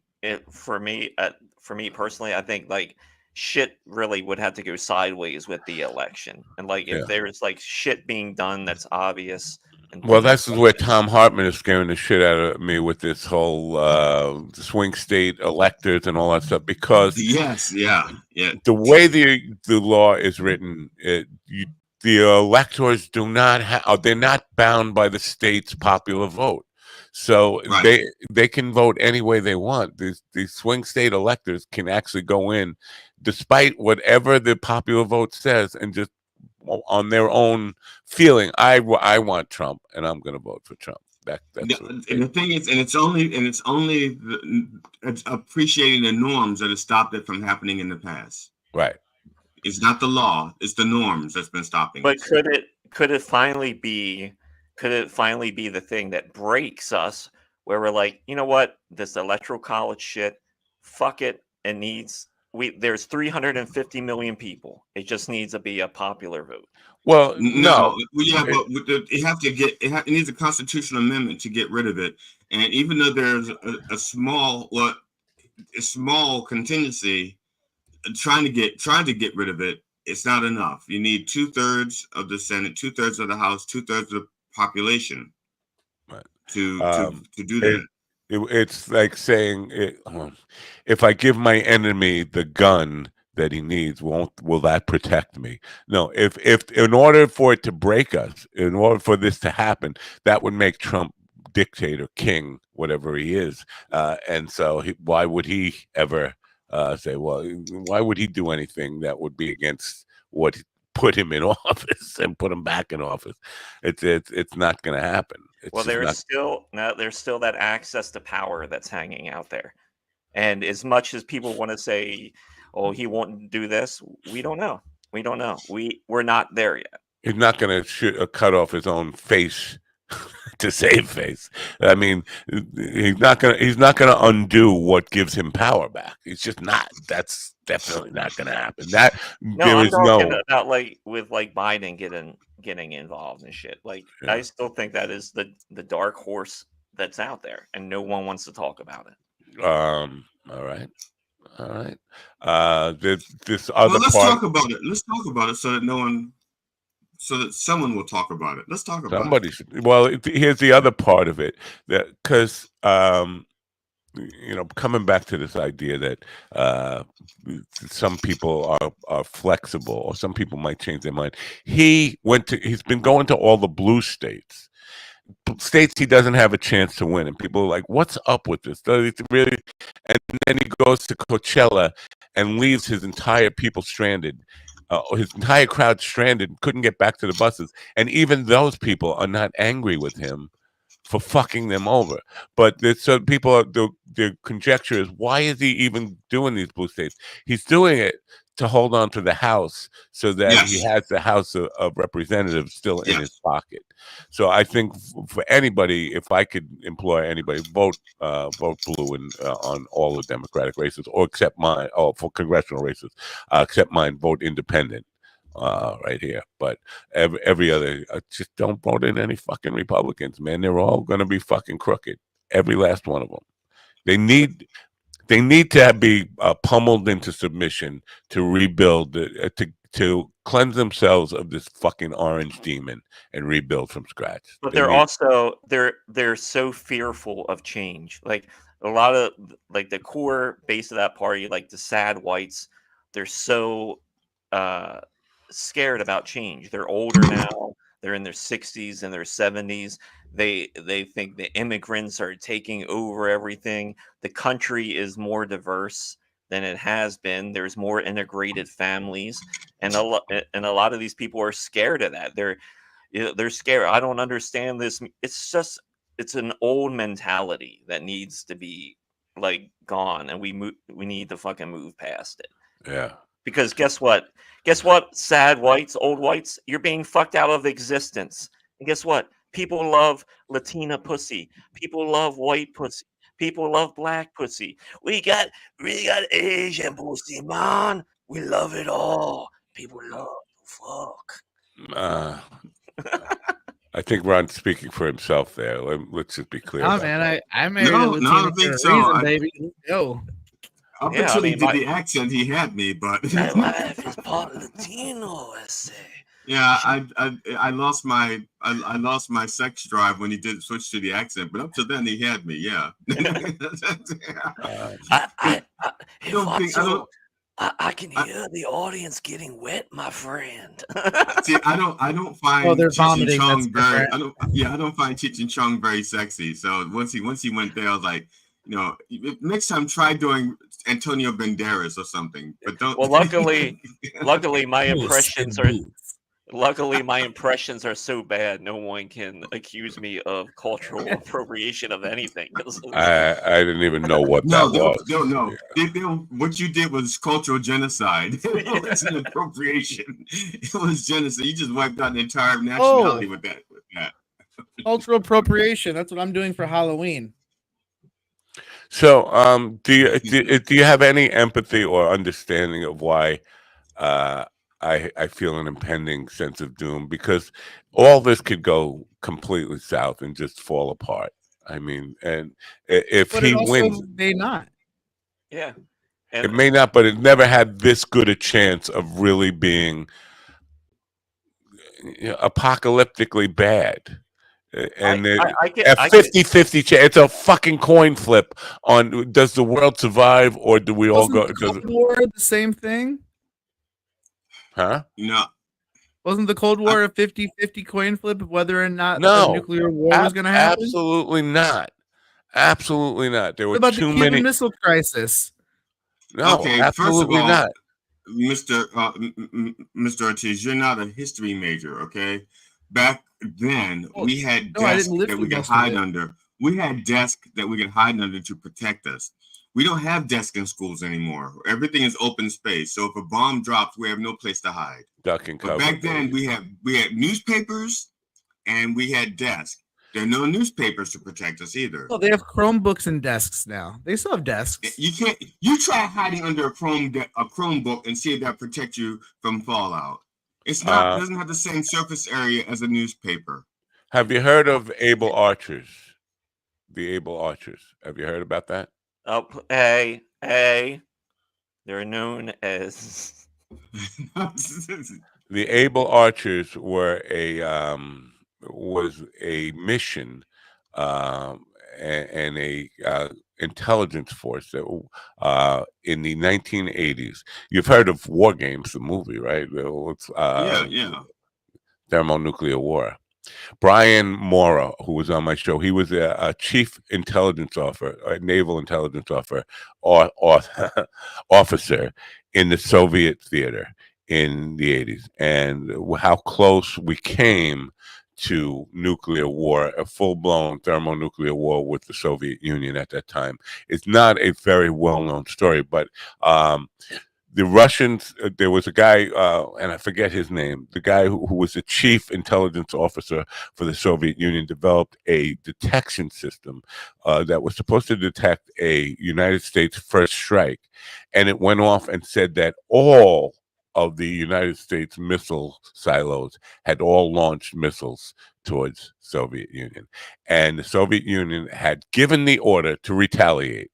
Speaker 8: for me personally, I think like shit really would have to go sideways with the election, and like if
Speaker 2: Yeah.
Speaker 8: there's like shit being done that's obvious and
Speaker 2: Well,
Speaker 8: things
Speaker 2: that's
Speaker 8: like
Speaker 2: where Tom Hartman is scaring the shit out of me with this whole swing state electors and all that stuff. Because
Speaker 7: Yes, yeah.
Speaker 2: the way the law is written, the electors do not have, they're not bound by the state's popular vote. So
Speaker 7: Right.
Speaker 2: they can vote any way they want. These swing state electors can actually go in, despite whatever the popular vote says, and just on their own feeling, I want Trump, and I'm going to vote for Trump. That's what
Speaker 7: And the thing is, it's only it's appreciating the norms that have stopped it from happening in the past.
Speaker 2: right.
Speaker 7: It's not the law; it's the norms that's been stopping
Speaker 8: But
Speaker 7: it.
Speaker 8: could it finally be the thing that breaks us where we're like, you know what, this electoral college shit, fuck it, it needs there's 350 million people. It just needs to be a popular vote.
Speaker 2: Well,
Speaker 7: No,
Speaker 2: no.
Speaker 7: yeah, but it needs a constitutional amendment to get rid of it. And even though there's a small contingency trying to get rid of it, it's not enough. You need 2/3 of the Senate, 2/3 of the House, 2/3 of the population to do that.
Speaker 2: It's like saying, if I give my enemy the gun that he needs, will that protect me? No. If in order for it to break us, in order for this to happen, that would make Trump dictator, king, whatever he is. And so why would he ever say, well, why would he do anything that would be against what put him in office and put him back in office? It's not going to happen.
Speaker 8: Well, there's still that access to power that's hanging out there. And as much as people want to say, "Oh, he won't do this," we don't know. We don't know. We're not there yet.
Speaker 2: He's not going to cut off his own face to save face. I mean, he's not going to undo what gives him power back. He's just not. That's definitely not going to happen.
Speaker 8: No, I'm talking about with Biden getting involved and shit. Like,
Speaker 2: Yeah.
Speaker 8: I still think that is the dark horse that's out there, and no one wants to talk about it.
Speaker 2: All right. This other
Speaker 7: let's
Speaker 2: part.
Speaker 7: talk about it. Let's talk about it so that someone will talk about it. Let's talk about
Speaker 2: Somebody
Speaker 7: it.
Speaker 2: should. Well, here's the other part of it, that because coming back to this idea that some people are flexible, or some people might change their mind. He's been going to all the blue states he doesn't have a chance to win, and people are like, what's up with this? Does it really? And then he goes to Coachella and leaves his entire people stranded, his entire crowd stranded, couldn't get back to the buses, and even those people are not angry with him for fucking them over. But so people, the conjecture is, why is he even doing these blue states? He's doing it to hold on to the House, so that he has the House of Representatives still in his pocket. So I think for anybody, if I could employ anybody, vote blue on all the Democratic races, or except mine. Oh, for congressional races, except mine, vote independent. Right here, but every other, just don't vote in any fucking Republicans, man. They're all gonna be fucking crooked, every last one of them. They need to be pummeled into submission to rebuild, to cleanse themselves of this fucking orange demon and rebuild from scratch.
Speaker 8: But they're so fearful of change. Like a lot of the core base of that party, like the sad whites, they're so scared about change. They're older now. They're in their 60s and their 70s. They think the immigrants are taking over everything. The country is more diverse than it has been. There's more integrated families, and a lot of these people are scared of that. They're scared. I don't understand this. It's an old mentality that needs to be gone, and we need to fucking move past it.
Speaker 2: Yeah.
Speaker 8: Because guess what? Guess what? Sad whites, old whites, you're being fucked out of existence. And guess what? People love Latina pussy. People love white pussy. People love black pussy. We got Asian pussy, man. We love it all. People love fuck.
Speaker 2: I think Ron's speaking for himself there. Let's just be clear.
Speaker 6: Oh
Speaker 2: about
Speaker 6: man,
Speaker 2: that.
Speaker 6: I married a Latina
Speaker 7: I don't
Speaker 6: for
Speaker 7: think
Speaker 6: a
Speaker 7: so.
Speaker 6: reason, baby. Let's go.
Speaker 7: Up
Speaker 8: Yeah,
Speaker 7: until
Speaker 8: I
Speaker 7: he
Speaker 8: mean,
Speaker 7: did the accent, he had me. But
Speaker 19: My wife is part Latino, I say.
Speaker 7: yeah, I lost my I lost my sex drive when he did switch to the accent. But up to then, he had me. Yeah.
Speaker 19: I can hear the audience getting wet, my friend.
Speaker 7: See, I don't
Speaker 6: Oh,
Speaker 7: find
Speaker 6: they're
Speaker 7: Cheech and
Speaker 6: vomiting. That's
Speaker 7: Chong very.
Speaker 6: different.
Speaker 7: I don't find Cheech and Chong very sexy. So once he went there, I was like, next time try doing Antonio Banderas or something. But don't.
Speaker 8: Well, luckily, my impressions are. Luckily, my impressions are so bad, no one can accuse me of cultural appropriation of anything.
Speaker 2: I didn't even know what that was.
Speaker 7: No. What you did was cultural genocide. It wasn't appropriation. It was genocide. You just wiped out an entire nationality with that.
Speaker 6: Cultural appropriation. That's what I'm doing for Halloween.
Speaker 2: So, do you have any empathy or understanding of why I feel an impending sense of doom? Because all this could go completely south and just fall apart. I mean, and if
Speaker 6: But
Speaker 2: he
Speaker 6: it also
Speaker 2: wins,
Speaker 6: may not.
Speaker 8: Yeah.
Speaker 2: it may not, but it never had this good a chance of really being apocalyptically bad. And a 50-50 chance. It's a fucking coin flip on does the world survive or do we all go?
Speaker 6: Wasn't the Cold War the same thing?
Speaker 2: Huh?
Speaker 7: No.
Speaker 6: Wasn't the Cold War a 50-50 coin flip of whether or not
Speaker 2: No.
Speaker 6: a nuclear war was going to happen?
Speaker 2: Absolutely not. Absolutely not. There were
Speaker 6: What about
Speaker 2: too
Speaker 6: the Cuban
Speaker 2: many
Speaker 6: Missile Crisis?
Speaker 2: No,
Speaker 7: okay,
Speaker 2: absolutely
Speaker 7: first of all,
Speaker 2: not.
Speaker 7: Mr. Ortiz, you're not a history major, okay? Back then, we had
Speaker 6: no, I
Speaker 7: desks
Speaker 6: didn't live
Speaker 7: that
Speaker 6: through
Speaker 7: we could
Speaker 6: most of
Speaker 7: hide
Speaker 6: it.
Speaker 7: under. We had desks that we could hide under to protect us. We don't have desks in schools anymore. Everything is open space. So if a bomb drops, we have no place to hide.
Speaker 2: Duck and cover.
Speaker 7: But back then, we had newspapers and we had desks. There are no newspapers to protect us either.
Speaker 6: Oh, they have Chromebooks and desks now. They still have desks.
Speaker 7: You can't. You try hiding under a Chromebook and see if that protects you from fallout. It's not. Doesn't have the same surface area as a newspaper.
Speaker 2: Have you heard of Able Archers? The Able Archers. Have you heard about that?
Speaker 8: Oh, hey, they're known as
Speaker 2: the Able Archers were was a mission and a intelligence force that in the 1980s. You've heard of War Games, the movie, right? It's,
Speaker 7: yeah.
Speaker 2: Thermonuclear war. Brian Mora, who was on my show, he was a chief intelligence officer, a naval intelligence officer in the Soviet theater in the 80s, and how close we came to nuclear war, a full-blown thermonuclear war with the Soviet Union at that time. It's not a very well-known story, but the Russians, there was a guy, and I forget his name, the guy who was the chief intelligence officer for the Soviet Union developed a detection system that was supposed to detect a United States first strike. And it went off and said that all of the United States missile silos had all launched missiles towards Soviet Union. And the Soviet Union had given the order to retaliate.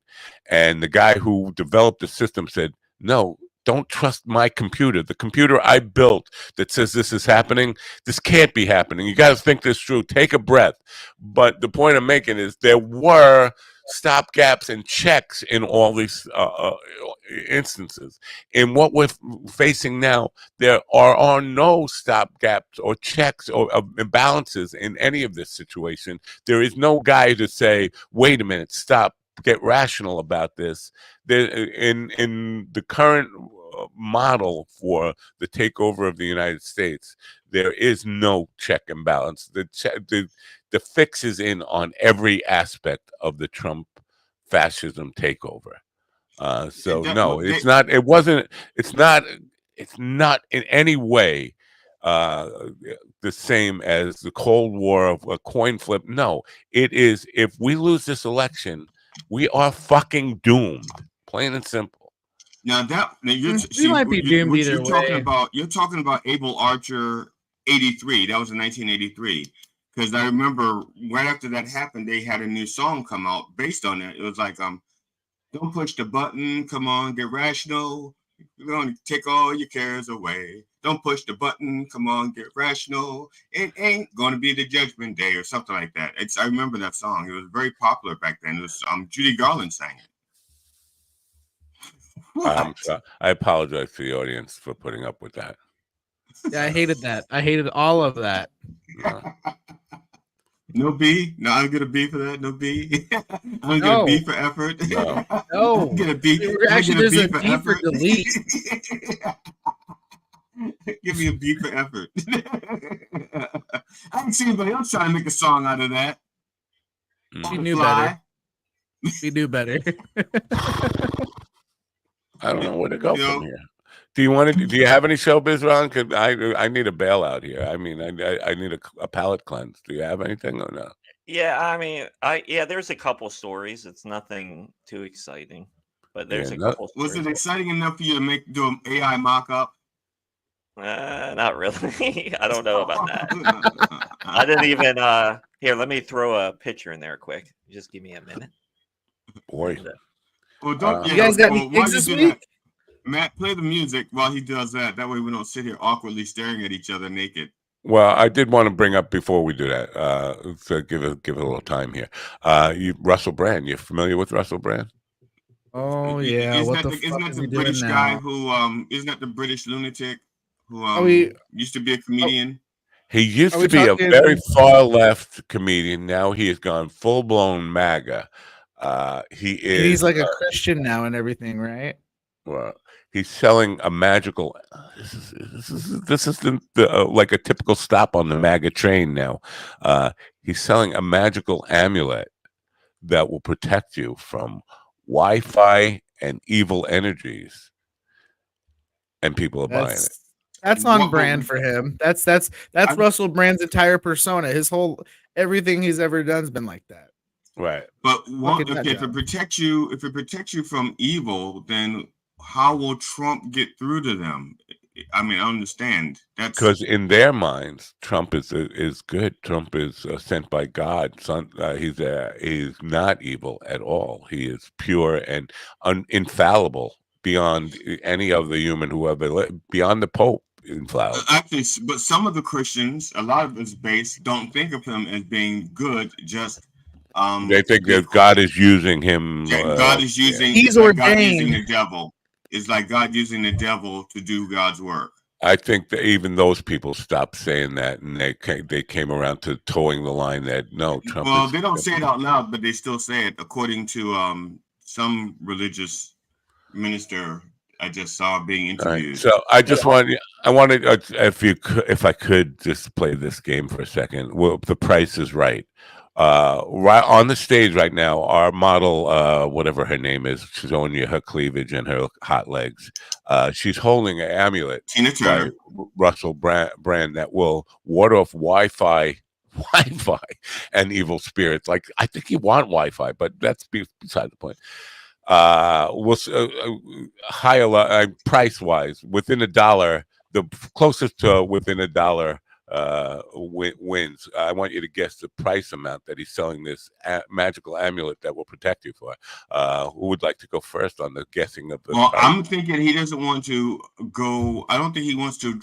Speaker 2: And the guy who developed the system said, no, don't trust my computer. The computer I built that says this is happening, this can't be happening. You got to think this through. Take a breath. But the point I'm making is there were stopgaps and checks in all these instances. In what we're facing now, there are no stopgaps or checks or imbalances in any of this situation. There is no guy to say, wait a minute, stop, get rational about this. In the current model for the takeover of the United States, there is no check and balance. The fix is in on every aspect of the Trump fascism takeover. So no, it's not. It wasn't. It's not. It's not in any way the same as the Cold War of a coin flip. No, it is. If we lose this election, we are fucking doomed. Plain and simple.
Speaker 7: Now
Speaker 6: we might be doomed either
Speaker 7: you're
Speaker 6: way.
Speaker 7: You're talking about Able Archer 83. That was in 1983. Because I remember right after that happened, they had a new song come out based on that. It was like, don't push the button, come on, get rational. We're going to take all your cares away. Don't push the button, come on, get rational. It ain't going to be the judgment day or something like that. I remember that song. It was very popular back then. It was Judy Garland sang it.
Speaker 2: I apologize to the audience for putting up with that.
Speaker 6: Yeah, I hated that. I hated all of that.
Speaker 7: No B? No, I don't get a B for that. No B. I don't get a B for effort.
Speaker 2: No.
Speaker 6: No.
Speaker 7: Get a B.
Speaker 6: Actually, there's a B for delete.
Speaker 7: Give me a B for effort. I didn't see anybody else trying to make a song out of that.
Speaker 6: We knew better. We knew better.
Speaker 2: I don't know where to go from here. Do you have any showbiz, Ron? Cause I need a bailout here. I mean, I need a palate cleanse. Do you have anything or no?
Speaker 8: Yeah, I mean, there's a couple stories. It's nothing too exciting, but there's a couple.
Speaker 7: Was it exciting enough for you to do an AI mock-up?
Speaker 8: Not really. I don't know about that. I didn't even. Here, let me throw a picture in there quick. Just give me a minute.
Speaker 2: Boy.
Speaker 7: Well, don't
Speaker 6: you guys got any gigs this week?
Speaker 7: Matt, play the music while he does that. That way we don't sit here awkwardly staring at each other naked.
Speaker 2: Well, I did want to bring up before we do that, to give it a little time here. Russell Brand, you familiar with Russell Brand?
Speaker 6: Oh yeah,
Speaker 7: isn't that the British guy who isn't that the British lunatic who used to be a comedian?
Speaker 2: He used to be a very far left comedian. Now he has gone full blown MAGA. He's
Speaker 6: like a Christian now and everything, right?
Speaker 2: Well, he's selling a magical. This is like a typical stop on the MAGA train now. He's selling a magical amulet that will protect you from Wi-Fi and evil energies, and people are buying it.
Speaker 6: That's on brand for him. That's Russell Brand's entire persona. Everything he's ever done has been like that.
Speaker 2: Right.
Speaker 7: But if it protects you from evil, then how will Trump get through to them? I mean, I understand that's
Speaker 2: because in their minds, Trump is good. Trump is sent by God. He's not evil at all. He is pure and infallible beyond any other human who ever lived, beyond the Pope. Infallible.
Speaker 7: Actually, but some of the Christians, a lot of his base, don't think of him as being good. Just
Speaker 2: they think that God is using him.
Speaker 7: God is using.
Speaker 6: He's
Speaker 7: ordained.
Speaker 6: God
Speaker 7: using the devil. It's like God using the devil to do God's work.
Speaker 2: I think that even those people stopped saying that, and they came around to towing the line that no, Trump.
Speaker 7: Well, they don't say it out loud, but they still say it, according to some religious minister I just saw being interviewed.
Speaker 2: Right. So I just wanted, if I could just play this game for a second. Well, the Price is Right. Right on the stage right now, our model, whatever her name is, showing you her cleavage and her hot legs. She's holding an amulet by Russell Brand that will ward off Wi-Fi and evil spirits. Like, I think you want Wi-Fi, but that's beside the point. Higher price wise, within $1, the closest to within $1 wins. I want you to guess the price amount that he's selling this magical amulet that will protect you for. Who would like to go first on the guessing of the
Speaker 7: price?
Speaker 2: I'm
Speaker 7: thinking he doesn't want to go. I don't think he wants to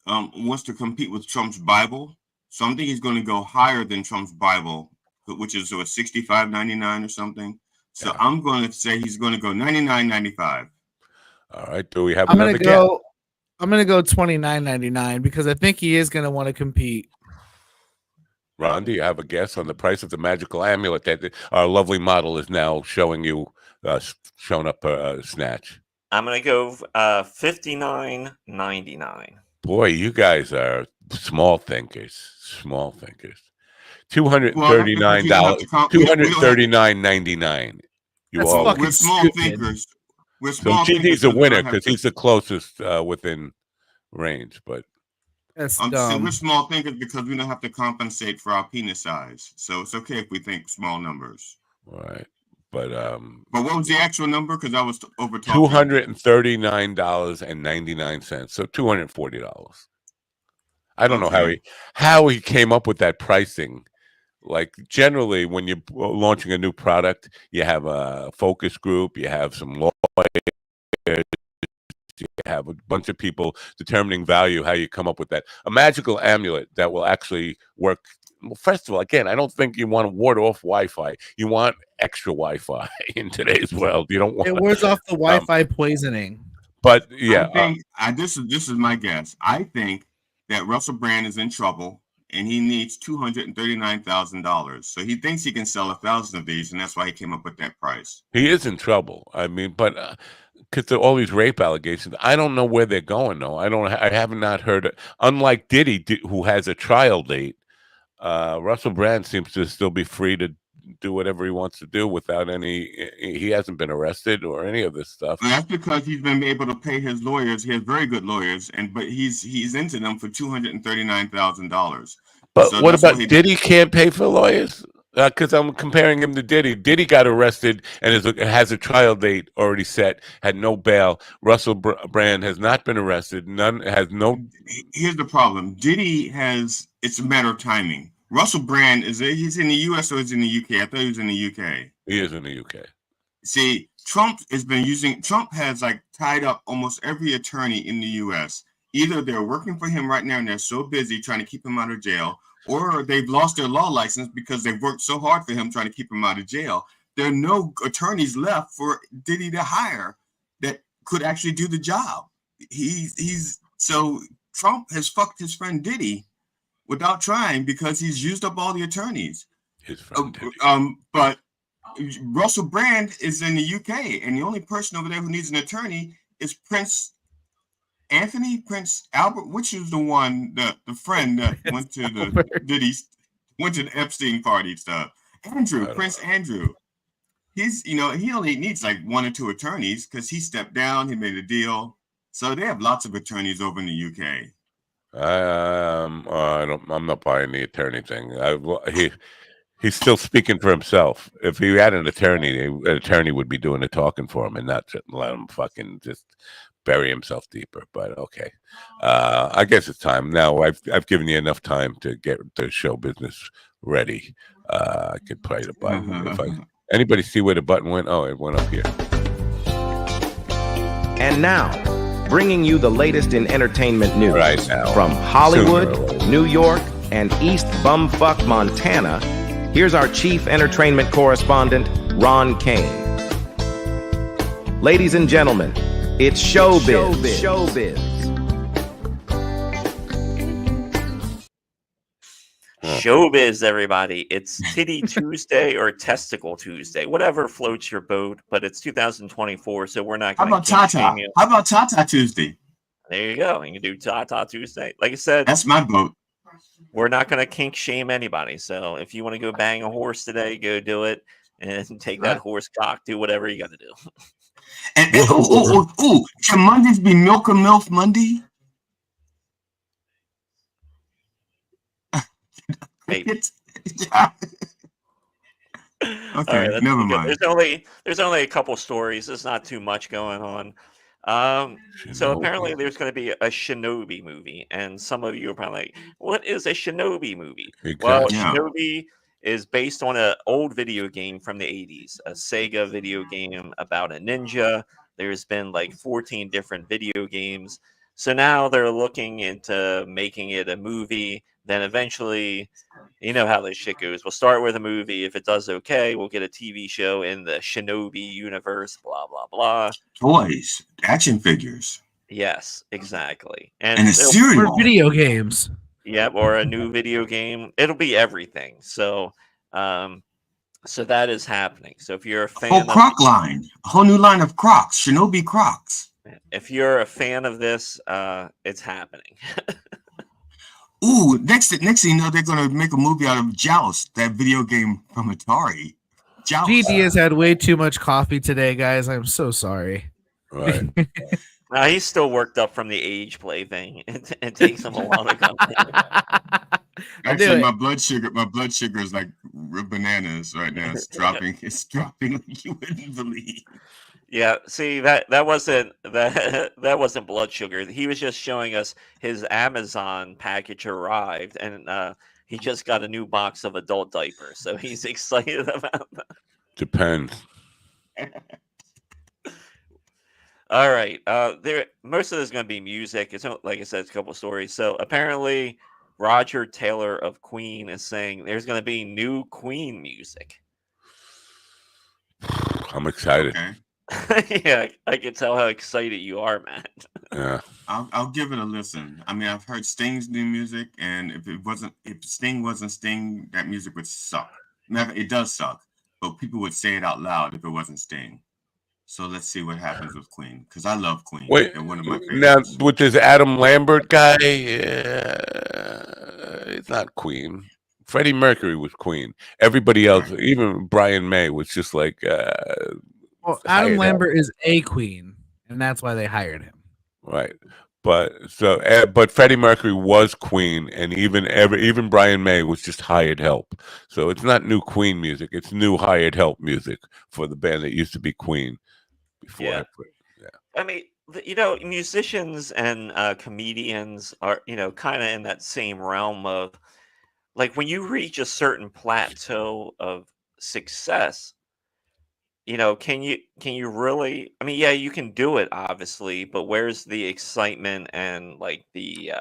Speaker 7: wants to compete with Trump's Bible. So I'm thinking he's going to go higher than Trump's Bible, which is $65.99 or something. So yeah. I'm going to say he's going to go $99.95.
Speaker 2: All right. Do we have another guess?
Speaker 6: I'm going to go $29.99 because I think he is going to want to compete.
Speaker 2: Ron, do you have a guess on the price of the magical amulet that our lovely model is now showing you, showing up snatch?
Speaker 8: I'm going to go $59.99.
Speaker 2: Boy, you guys are small thinkers. Small thinkers. $239. $239.99.
Speaker 7: We're small thinkers.
Speaker 2: So GD's a winner because he's the closest within range. But
Speaker 6: that's
Speaker 7: dumb. We're small thinkers because we don't have to compensate for our penis size. So it's okay if we think small numbers.
Speaker 2: All right. But
Speaker 7: what was the actual number? Because I was over
Speaker 2: $239.99. So $240. I don't know how he came up with that pricing. Like generally, when you're launching a new product, you have a focus group, you have some lawyers, you have a bunch of people determining value. How you come up with that? A magical amulet that will actually work. Well, first of all, again, I don't think you want to ward off Wi-Fi. You want extra Wi-Fi in today's world. You don't want
Speaker 6: it wards off the Wi-Fi poisoning.
Speaker 2: But yeah,
Speaker 7: I think this is my guess. I think that Russell Brand is in trouble and he needs $239,000. So he thinks he can sell 1,000 of these, and that's why he came up with that price.
Speaker 2: he is in trouble. I mean, but because all these rape allegations, I don't know where they're going. Though I have not heard. Unlike Diddy, who has a trial date, Russell Brand seems to still be free to do whatever he wants to do without any. He hasn't been arrested or any of this stuff.
Speaker 7: Well, that's because he's been able to pay his lawyers. He has very good lawyers, but he's into them for $239,000.
Speaker 2: But
Speaker 7: so
Speaker 2: what about Diddy? Can't pay for lawyers? Because I'm comparing him to Diddy. Diddy got arrested and has a trial date already set. Had no bail. Russell Brand has not been arrested.
Speaker 7: Here's the problem. Diddy has. It's a matter of timing. Russell Brand he's in the U.S. or he's in the UK? I thought he was in the UK.
Speaker 2: He is in the UK.
Speaker 7: See, Trump has like tied up almost every attorney in the U.S. Either they're working for him right now and they're so busy trying to keep him out of jail, or they've lost their law license because they've worked so hard for him trying to keep him out of jail. There are no attorneys left for Diddy to hire that could actually do the job. So Trump has fucked his friend Diddy without trying because he's used up all the attorneys.
Speaker 2: His friend Diddy.
Speaker 7: But Russell Brand is in the UK, and the only person over there who needs an attorney is Prince Albert, which is the one, the friend that went to the Epstein party stuff. Prince Andrew. He only needs like one or two attorneys because he stepped down, he made a deal. So they have lots of attorneys over in the UK.
Speaker 2: I'm not buying the attorney thing. He's still speaking for himself. If he had an attorney would be doing the talking for him and not just let him fucking just bury himself deeper. But okay, I guess it's time now. I've given you enough time to get the show business ready. I could play the button. Anybody see where the button went? Oh, it went up here.
Speaker 20: And now, bringing you the latest in entertainment news
Speaker 2: right now,
Speaker 20: from Hollywood, New York, and East Bumfuck, Montana. Here's our chief entertainment correspondent, Ron Kane. Ladies and gentlemen, it's showbiz.
Speaker 8: Showbiz, everybody. It's Titty Tuesday or Testicle Tuesday, whatever floats your boat, but it's 2024, so we're not going to
Speaker 7: How about Tata Tuesday?
Speaker 8: There you go. You can do Tata Tuesday. Like I said,
Speaker 7: that's my boat.
Speaker 8: We're not going to kink shame anybody. So if you want to go bang a horse today, go do it and take that horse cock. Do whatever you got to do.
Speaker 7: And can Mondays be Milk or MILF Monday?
Speaker 8: Maybe.
Speaker 7: Okay,
Speaker 8: right,
Speaker 7: never mind.
Speaker 8: There's only a couple stories. There's not too much going on. So apparently there's going to be a Shinobi movie, and some of you are probably like, "What is a Shinobi movie?" Well, Shinobi is based on an old video game from the 80s, a Sega video game about a ninja. There's been like 14 different video games. So now they're looking into making it a movie. Then eventually, you know how this shit goes. We'll start with a movie. If it does okay, we'll get a TV show in the Shinobi universe, blah, blah, blah.
Speaker 7: Toys, action figures.
Speaker 8: Yes, exactly.
Speaker 7: And a serial.
Speaker 6: Or video games.
Speaker 8: Yep, or a new video game. It'll be everything. So so that is happening. So if you're a fan
Speaker 7: of Croc line, a whole new line of Crocs, Shinobi Crocs.
Speaker 8: If you're a fan of this, it's happening.
Speaker 7: Ooh, next thing you know, they're gonna make a movie out of Joust, that video game from Atari. Joust.
Speaker 6: GD has had way too much coffee today, guys. I'm so sorry.
Speaker 2: Right.
Speaker 8: He's still worked up from the age play thing. It takes him a while to come.
Speaker 7: Actually, my blood sugar is like bananas right now. It's dropping. It's dropping like you wouldn't believe.
Speaker 8: Yeah, see that wasn't that wasn't blood sugar. He was just showing us his Amazon package arrived, and he just got a new box of adult diapers, so he's excited about that.
Speaker 2: Depends.
Speaker 8: All right, there most of this is going to be music. It's not, like I said, it's a couple stories. So apparently, Roger Taylor of Queen is saying there's going to be new Queen music.
Speaker 2: I'm excited.
Speaker 7: Okay.
Speaker 8: Yeah, I can tell how excited you are, Matt.
Speaker 2: Yeah.
Speaker 7: I'll give it a listen. I mean, I've heard Sting's new music, and if Sting wasn't Sting, that music would suck. Now, it does suck, but people would say it out loud if it wasn't Sting. So let's see what happens with Queen, because I love Queen.
Speaker 2: Wait,
Speaker 7: They're one of my
Speaker 2: now
Speaker 7: favorites.
Speaker 2: with this Adam Lambert guy, it's not Queen. Freddie Mercury was Queen. Everybody else, even Brian May, was just like.
Speaker 6: Well, Adam Lambert is a Queen, and that's why they hired him.
Speaker 2: Right, but Freddie Mercury was Queen, and even Brian May was just hired help. So it's not new Queen music; it's new hired help music for the band that used to be Queen before.
Speaker 8: Yeah. I mean, musicians and comedians are, kind of in that same realm of, like, when you reach a certain plateau of success, can you really? I mean, yeah, you can do it, obviously, but where's the excitement and like the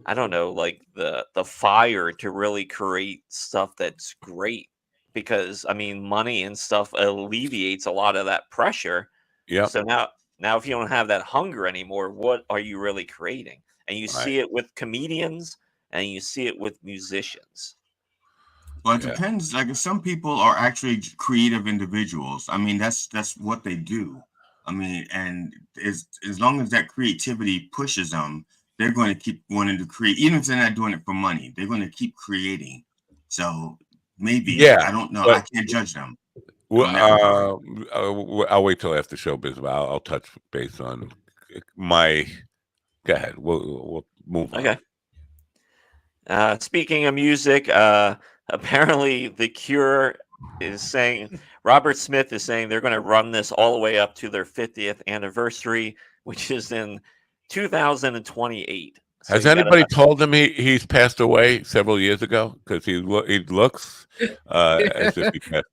Speaker 8: I don't know, like the fire to really create stuff that's great? Because I mean, money and stuff alleviates a lot of that pressure.
Speaker 2: Yeah.
Speaker 8: So now if you don't have that hunger anymore, what are you really creating? And you see it with comedians and you see it with musicians.
Speaker 7: Well, it depends. Like, some people are actually creative individuals. I mean, that's what they do. I mean, and as long as that creativity pushes them, they're going to keep wanting to create, even if they're not doing it for money. They're going to keep creating. So maybe, I don't know. I can't judge them.
Speaker 2: Well, I'll wait till after showbiz. But I'll touch base on my. Go ahead. We'll move on.
Speaker 8: Okay. Speaking of music, apparently The Cure is saying, Robert Smith is saying they're going to run this all the way up to their 50th anniversary, which is in 2028. So
Speaker 2: Has anybody told him he's passed away several years ago? Because he looks as if he passed.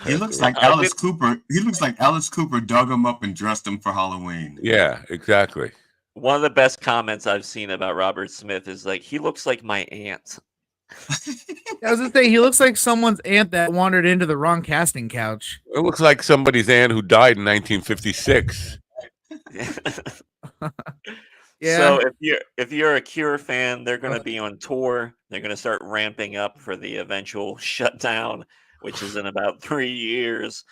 Speaker 7: He looks like Alice Cooper. He looks like Alice Cooper dug him up and dressed him for Halloween.
Speaker 2: Yeah, exactly.
Speaker 8: One of the best comments I've seen about Robert Smith is like, he looks like my aunt.
Speaker 6: I was gonna say, he looks like someone's aunt that wandered into the wrong casting couch.
Speaker 2: It looks like somebody's aunt who died in 1956.
Speaker 6: Yeah.
Speaker 8: So if you're a Cure fan, they're going to be on tour. They're going to start ramping up for the eventual shutdown, which is in about 3 years,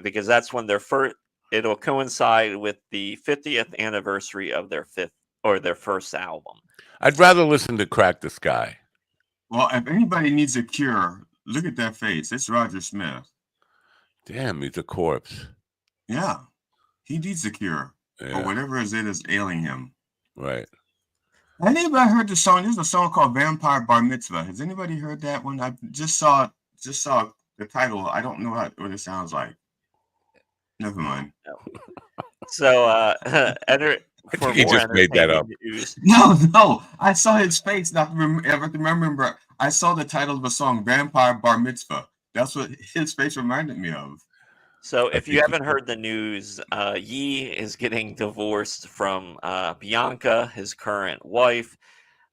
Speaker 8: because that's when it'll coincide with the 50th anniversary of their first album.
Speaker 2: I'd rather listen to Crack the Sky.
Speaker 7: Well, if anybody needs a cure, look at that face. It's Roger Smith.
Speaker 2: Damn, he's a corpse.
Speaker 7: Yeah, he needs a cure or whatever it is ailing him.
Speaker 2: Right.
Speaker 7: Has anybody heard the song? There's a song called Vampire Bar Mitzvah. Has anybody heard that one? I just saw the title. I don't know what it sounds like. Never mind.
Speaker 8: So,
Speaker 2: he just made that up.
Speaker 7: No. I saw his face. Not remember. I saw the title of a song, Vampire Bar Mitzvah. That's what his face reminded me of.
Speaker 8: So if you haven't heard the news, Yi is getting divorced from Bianca, his current wife.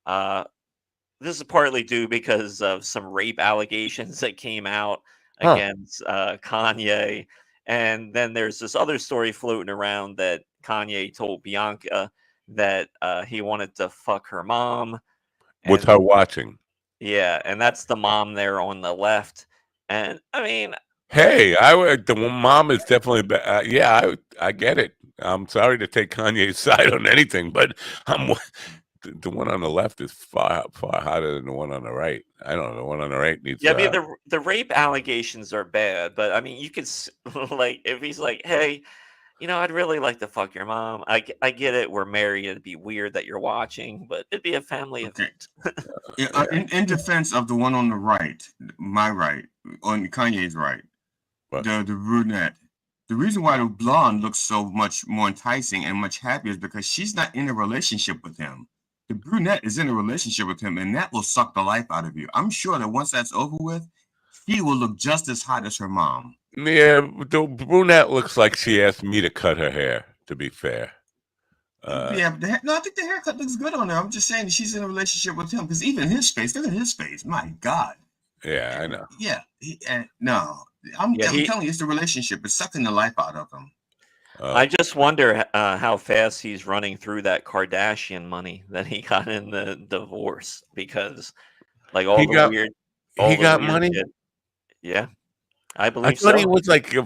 Speaker 8: This is partly due because of some rape allegations that came out against Kanye. And then there's this other story floating around that Kanye told Bianca that he wanted to fuck her mom.
Speaker 2: With her watching.
Speaker 8: Yeah, and that's the mom there on the left. And I mean...
Speaker 2: Hey, the mom is definitely I get it. I'm sorry to take Kanye's side on anything, but the one on the left is far hotter than the one on the right. I don't know. The one on the right needs.
Speaker 8: Yeah, I mean the rape allegations are bad, but I mean you could like if he's like, hey, I'd really like to fuck your mom. I get it. We're married. It'd be weird that you're watching, but it'd be a family event.
Speaker 7: In defense of the one on the right, my right, on Kanye's right. The brunette. The reason why the blonde looks so much more enticing and much happier is because she's not in a relationship with him. The brunette is in a relationship with him, and that will suck the life out of you. I'm sure that once that's over with, she will look just as hot as her mom.
Speaker 2: Yeah, the brunette looks like she asked me to cut her hair, to be fair.
Speaker 7: Yeah, but I think the haircut looks good on her. I'm just saying that she's in a relationship with him because even his face, look at his face. My God.
Speaker 2: Yeah, I know.
Speaker 7: Yeah, no, I'm telling you, it's the relationship. It's sucking the life out of him.
Speaker 8: I just wonder how fast he's running through that Kardashian money that he got in the divorce, because like all the weird
Speaker 2: money.
Speaker 8: Shit. Yeah, I
Speaker 2: I
Speaker 8: believe
Speaker 2: thought
Speaker 8: so.
Speaker 2: he was like, I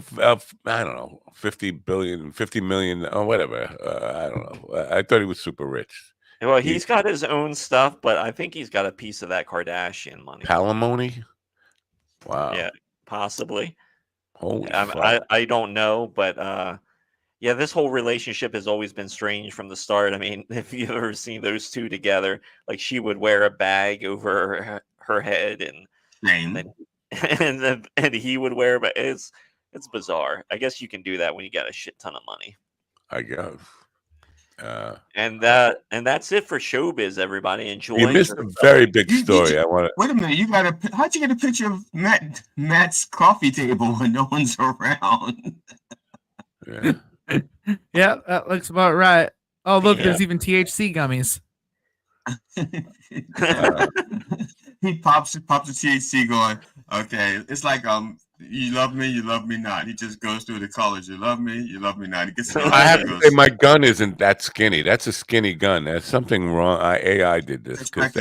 Speaker 2: don't know, 50 million, or whatever. I don't know. I thought he was super rich.
Speaker 8: Well, he's got his own stuff, but I think he's got a piece of that Kardashian money.
Speaker 2: Palimony? Wow.
Speaker 8: Yeah, possibly.
Speaker 2: Holy fuck.
Speaker 8: I don't know, but yeah, this whole relationship has always been strange from the start. I mean, if you've ever seen those two together, like she would wear a bag over her head, and he would wear, but it's bizarre. I guess you can do that when you got a shit ton of money.
Speaker 2: I guess.
Speaker 8: And that's it for showbiz. Everybody enjoy.
Speaker 2: You missed a very big story. I want to.
Speaker 7: Wait a minute. How'd you get a picture of Matt's coffee table when no one's around?
Speaker 2: Yeah.
Speaker 6: Yeah, that looks about right. Oh, look, there's even THC gummies.
Speaker 7: He pops the THC going, okay, it's like you love me not. He just goes through the colors. You love me not. He gets
Speaker 2: I have to say my gun isn't that skinny. That's a skinny gun. There's something wrong. AI did this because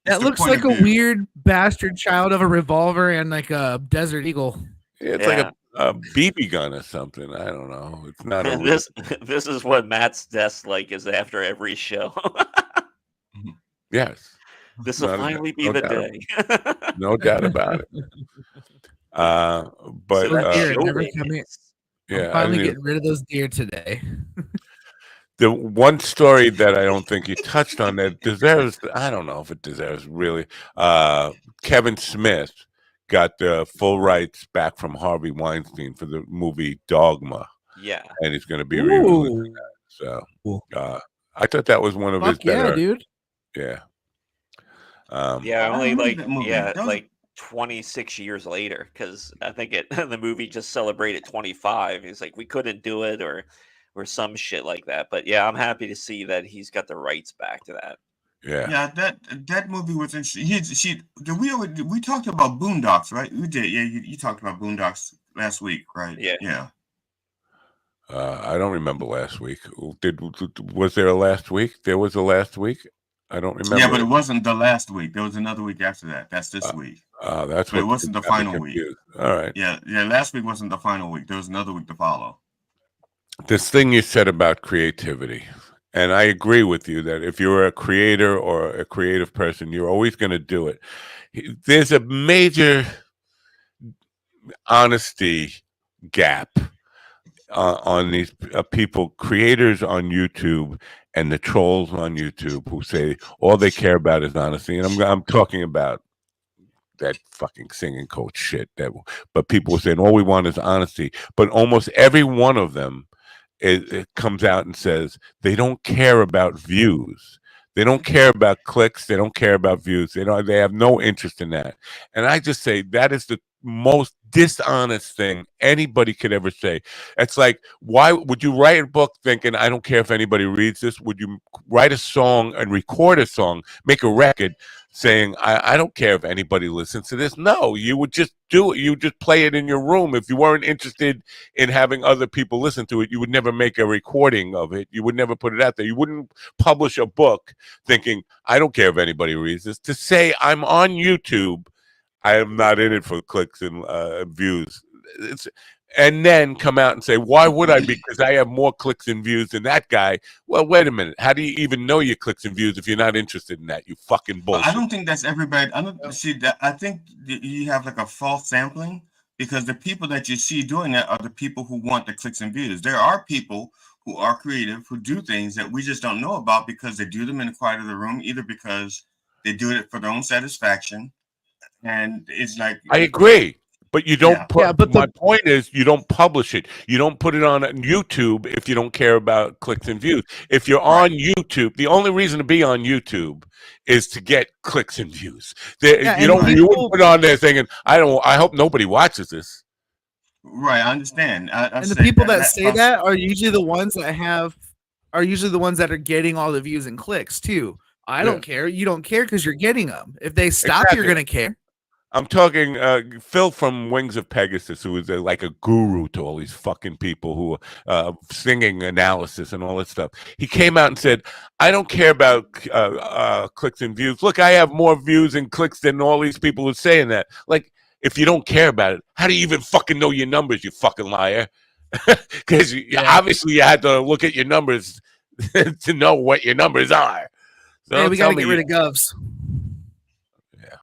Speaker 6: that looks like a weird bastard child of a revolver and like a Desert Eagle.
Speaker 2: It's like a BB gun or something. I don't know. It's not a
Speaker 8: this is what Matt's desk like is after every show.
Speaker 2: Yes.
Speaker 8: This will finally be the day.
Speaker 2: No doubt about it. But
Speaker 6: I'm finally getting rid of those deer today.
Speaker 2: The one story that I don't think you touched on that deserves, I don't know if it deserves really, Kevin Smith got the full rights back from Harvey Weinstein for the movie Dogma.
Speaker 8: Yeah.
Speaker 2: And he's going to be re-releasing that. So I thought that was one of his better.
Speaker 6: Dude.
Speaker 2: Yeah.
Speaker 8: Only like 26 years later, because I think the movie just celebrated 25. He's like, we couldn't do it or some shit like that. But yeah, I'm happy to see that he's got the rights back to that.
Speaker 2: Yeah,
Speaker 7: that movie was interesting. We talked about Boondocks, right? We did. Yeah, you talked about Boondocks last week, right?
Speaker 8: Yeah.
Speaker 2: I don't remember last week. Was there a last week? There was a last week. I don't remember.
Speaker 7: Yeah, but it wasn't the last week. There was another week after that. That's this week.
Speaker 2: That's
Speaker 7: but
Speaker 2: what
Speaker 7: it wasn't the final week.
Speaker 2: All right.
Speaker 7: Yeah. Last week wasn't the final week. There was another week to follow.
Speaker 2: This thing you said about creativity, and I agree with you that if you're a creator or a creative person, you're always going to do it. There's a major honesty gap on these people, creators on YouTube and the trolls on YouTube who say all they care about is honesty. And I'm talking about that fucking singing coach shit. But people are saying all we want is honesty. But almost every one of them it comes out and says they don't care about views. They don't care about clicks. They don't care about views. They have no interest in that. And I just say that is the most dishonest thing anybody could ever say. It's like, why would you write a book thinking, I don't care if anybody reads this? Would you write a song and record a song, make a record saying, I don't care if anybody listens to this? No, you would just do it. You would just play it in your room. If you weren't interested in having other people listen to it, you would never make a recording of it. You would never put it out there. You wouldn't publish a book thinking, I don't care if anybody reads this. To say I'm on YouTube, I am not in it for clicks and views. And then come out and say, why would I be? Because I have more clicks and views than that guy. Well, wait a minute. How do you even know your clicks and views if you're not interested in that? You fucking bullshit.
Speaker 7: I don't think that's everybody. I don't see that. I think you have like a false sampling, because the people that you see doing that are the people who want the clicks and views. There are people who are creative, who do things that we just don't know about because they do them in the quiet of the room, either because they do it for their own satisfaction. And it's like,
Speaker 2: I agree. But you don't put.
Speaker 6: Yeah, but
Speaker 2: my point is, you don't publish it. You don't put it on YouTube if you don't care about clicks and views. If you're on YouTube, the only reason to be on YouTube is to get clicks and views. You wouldn't put it on there thinking, I hope nobody watches this.
Speaker 7: Right, I understand.
Speaker 6: And the people that say that are usually the ones that are getting all the views and clicks too. I don't care. You don't care because you're getting them. If they stop, you're gonna care.
Speaker 2: I'm talking Phil from Wings of Pegasus, who is like a guru to all these fucking people who are singing analysis and all that stuff. He came out and said, I don't care about clicks and views. Look, I have more views and clicks than all these people who are saying that. Like, if you don't care about it, how do you even fucking know your numbers, you fucking liar? Because obviously you had to look at your numbers to know what your numbers are. So
Speaker 6: hey, we got to get rid of Govs.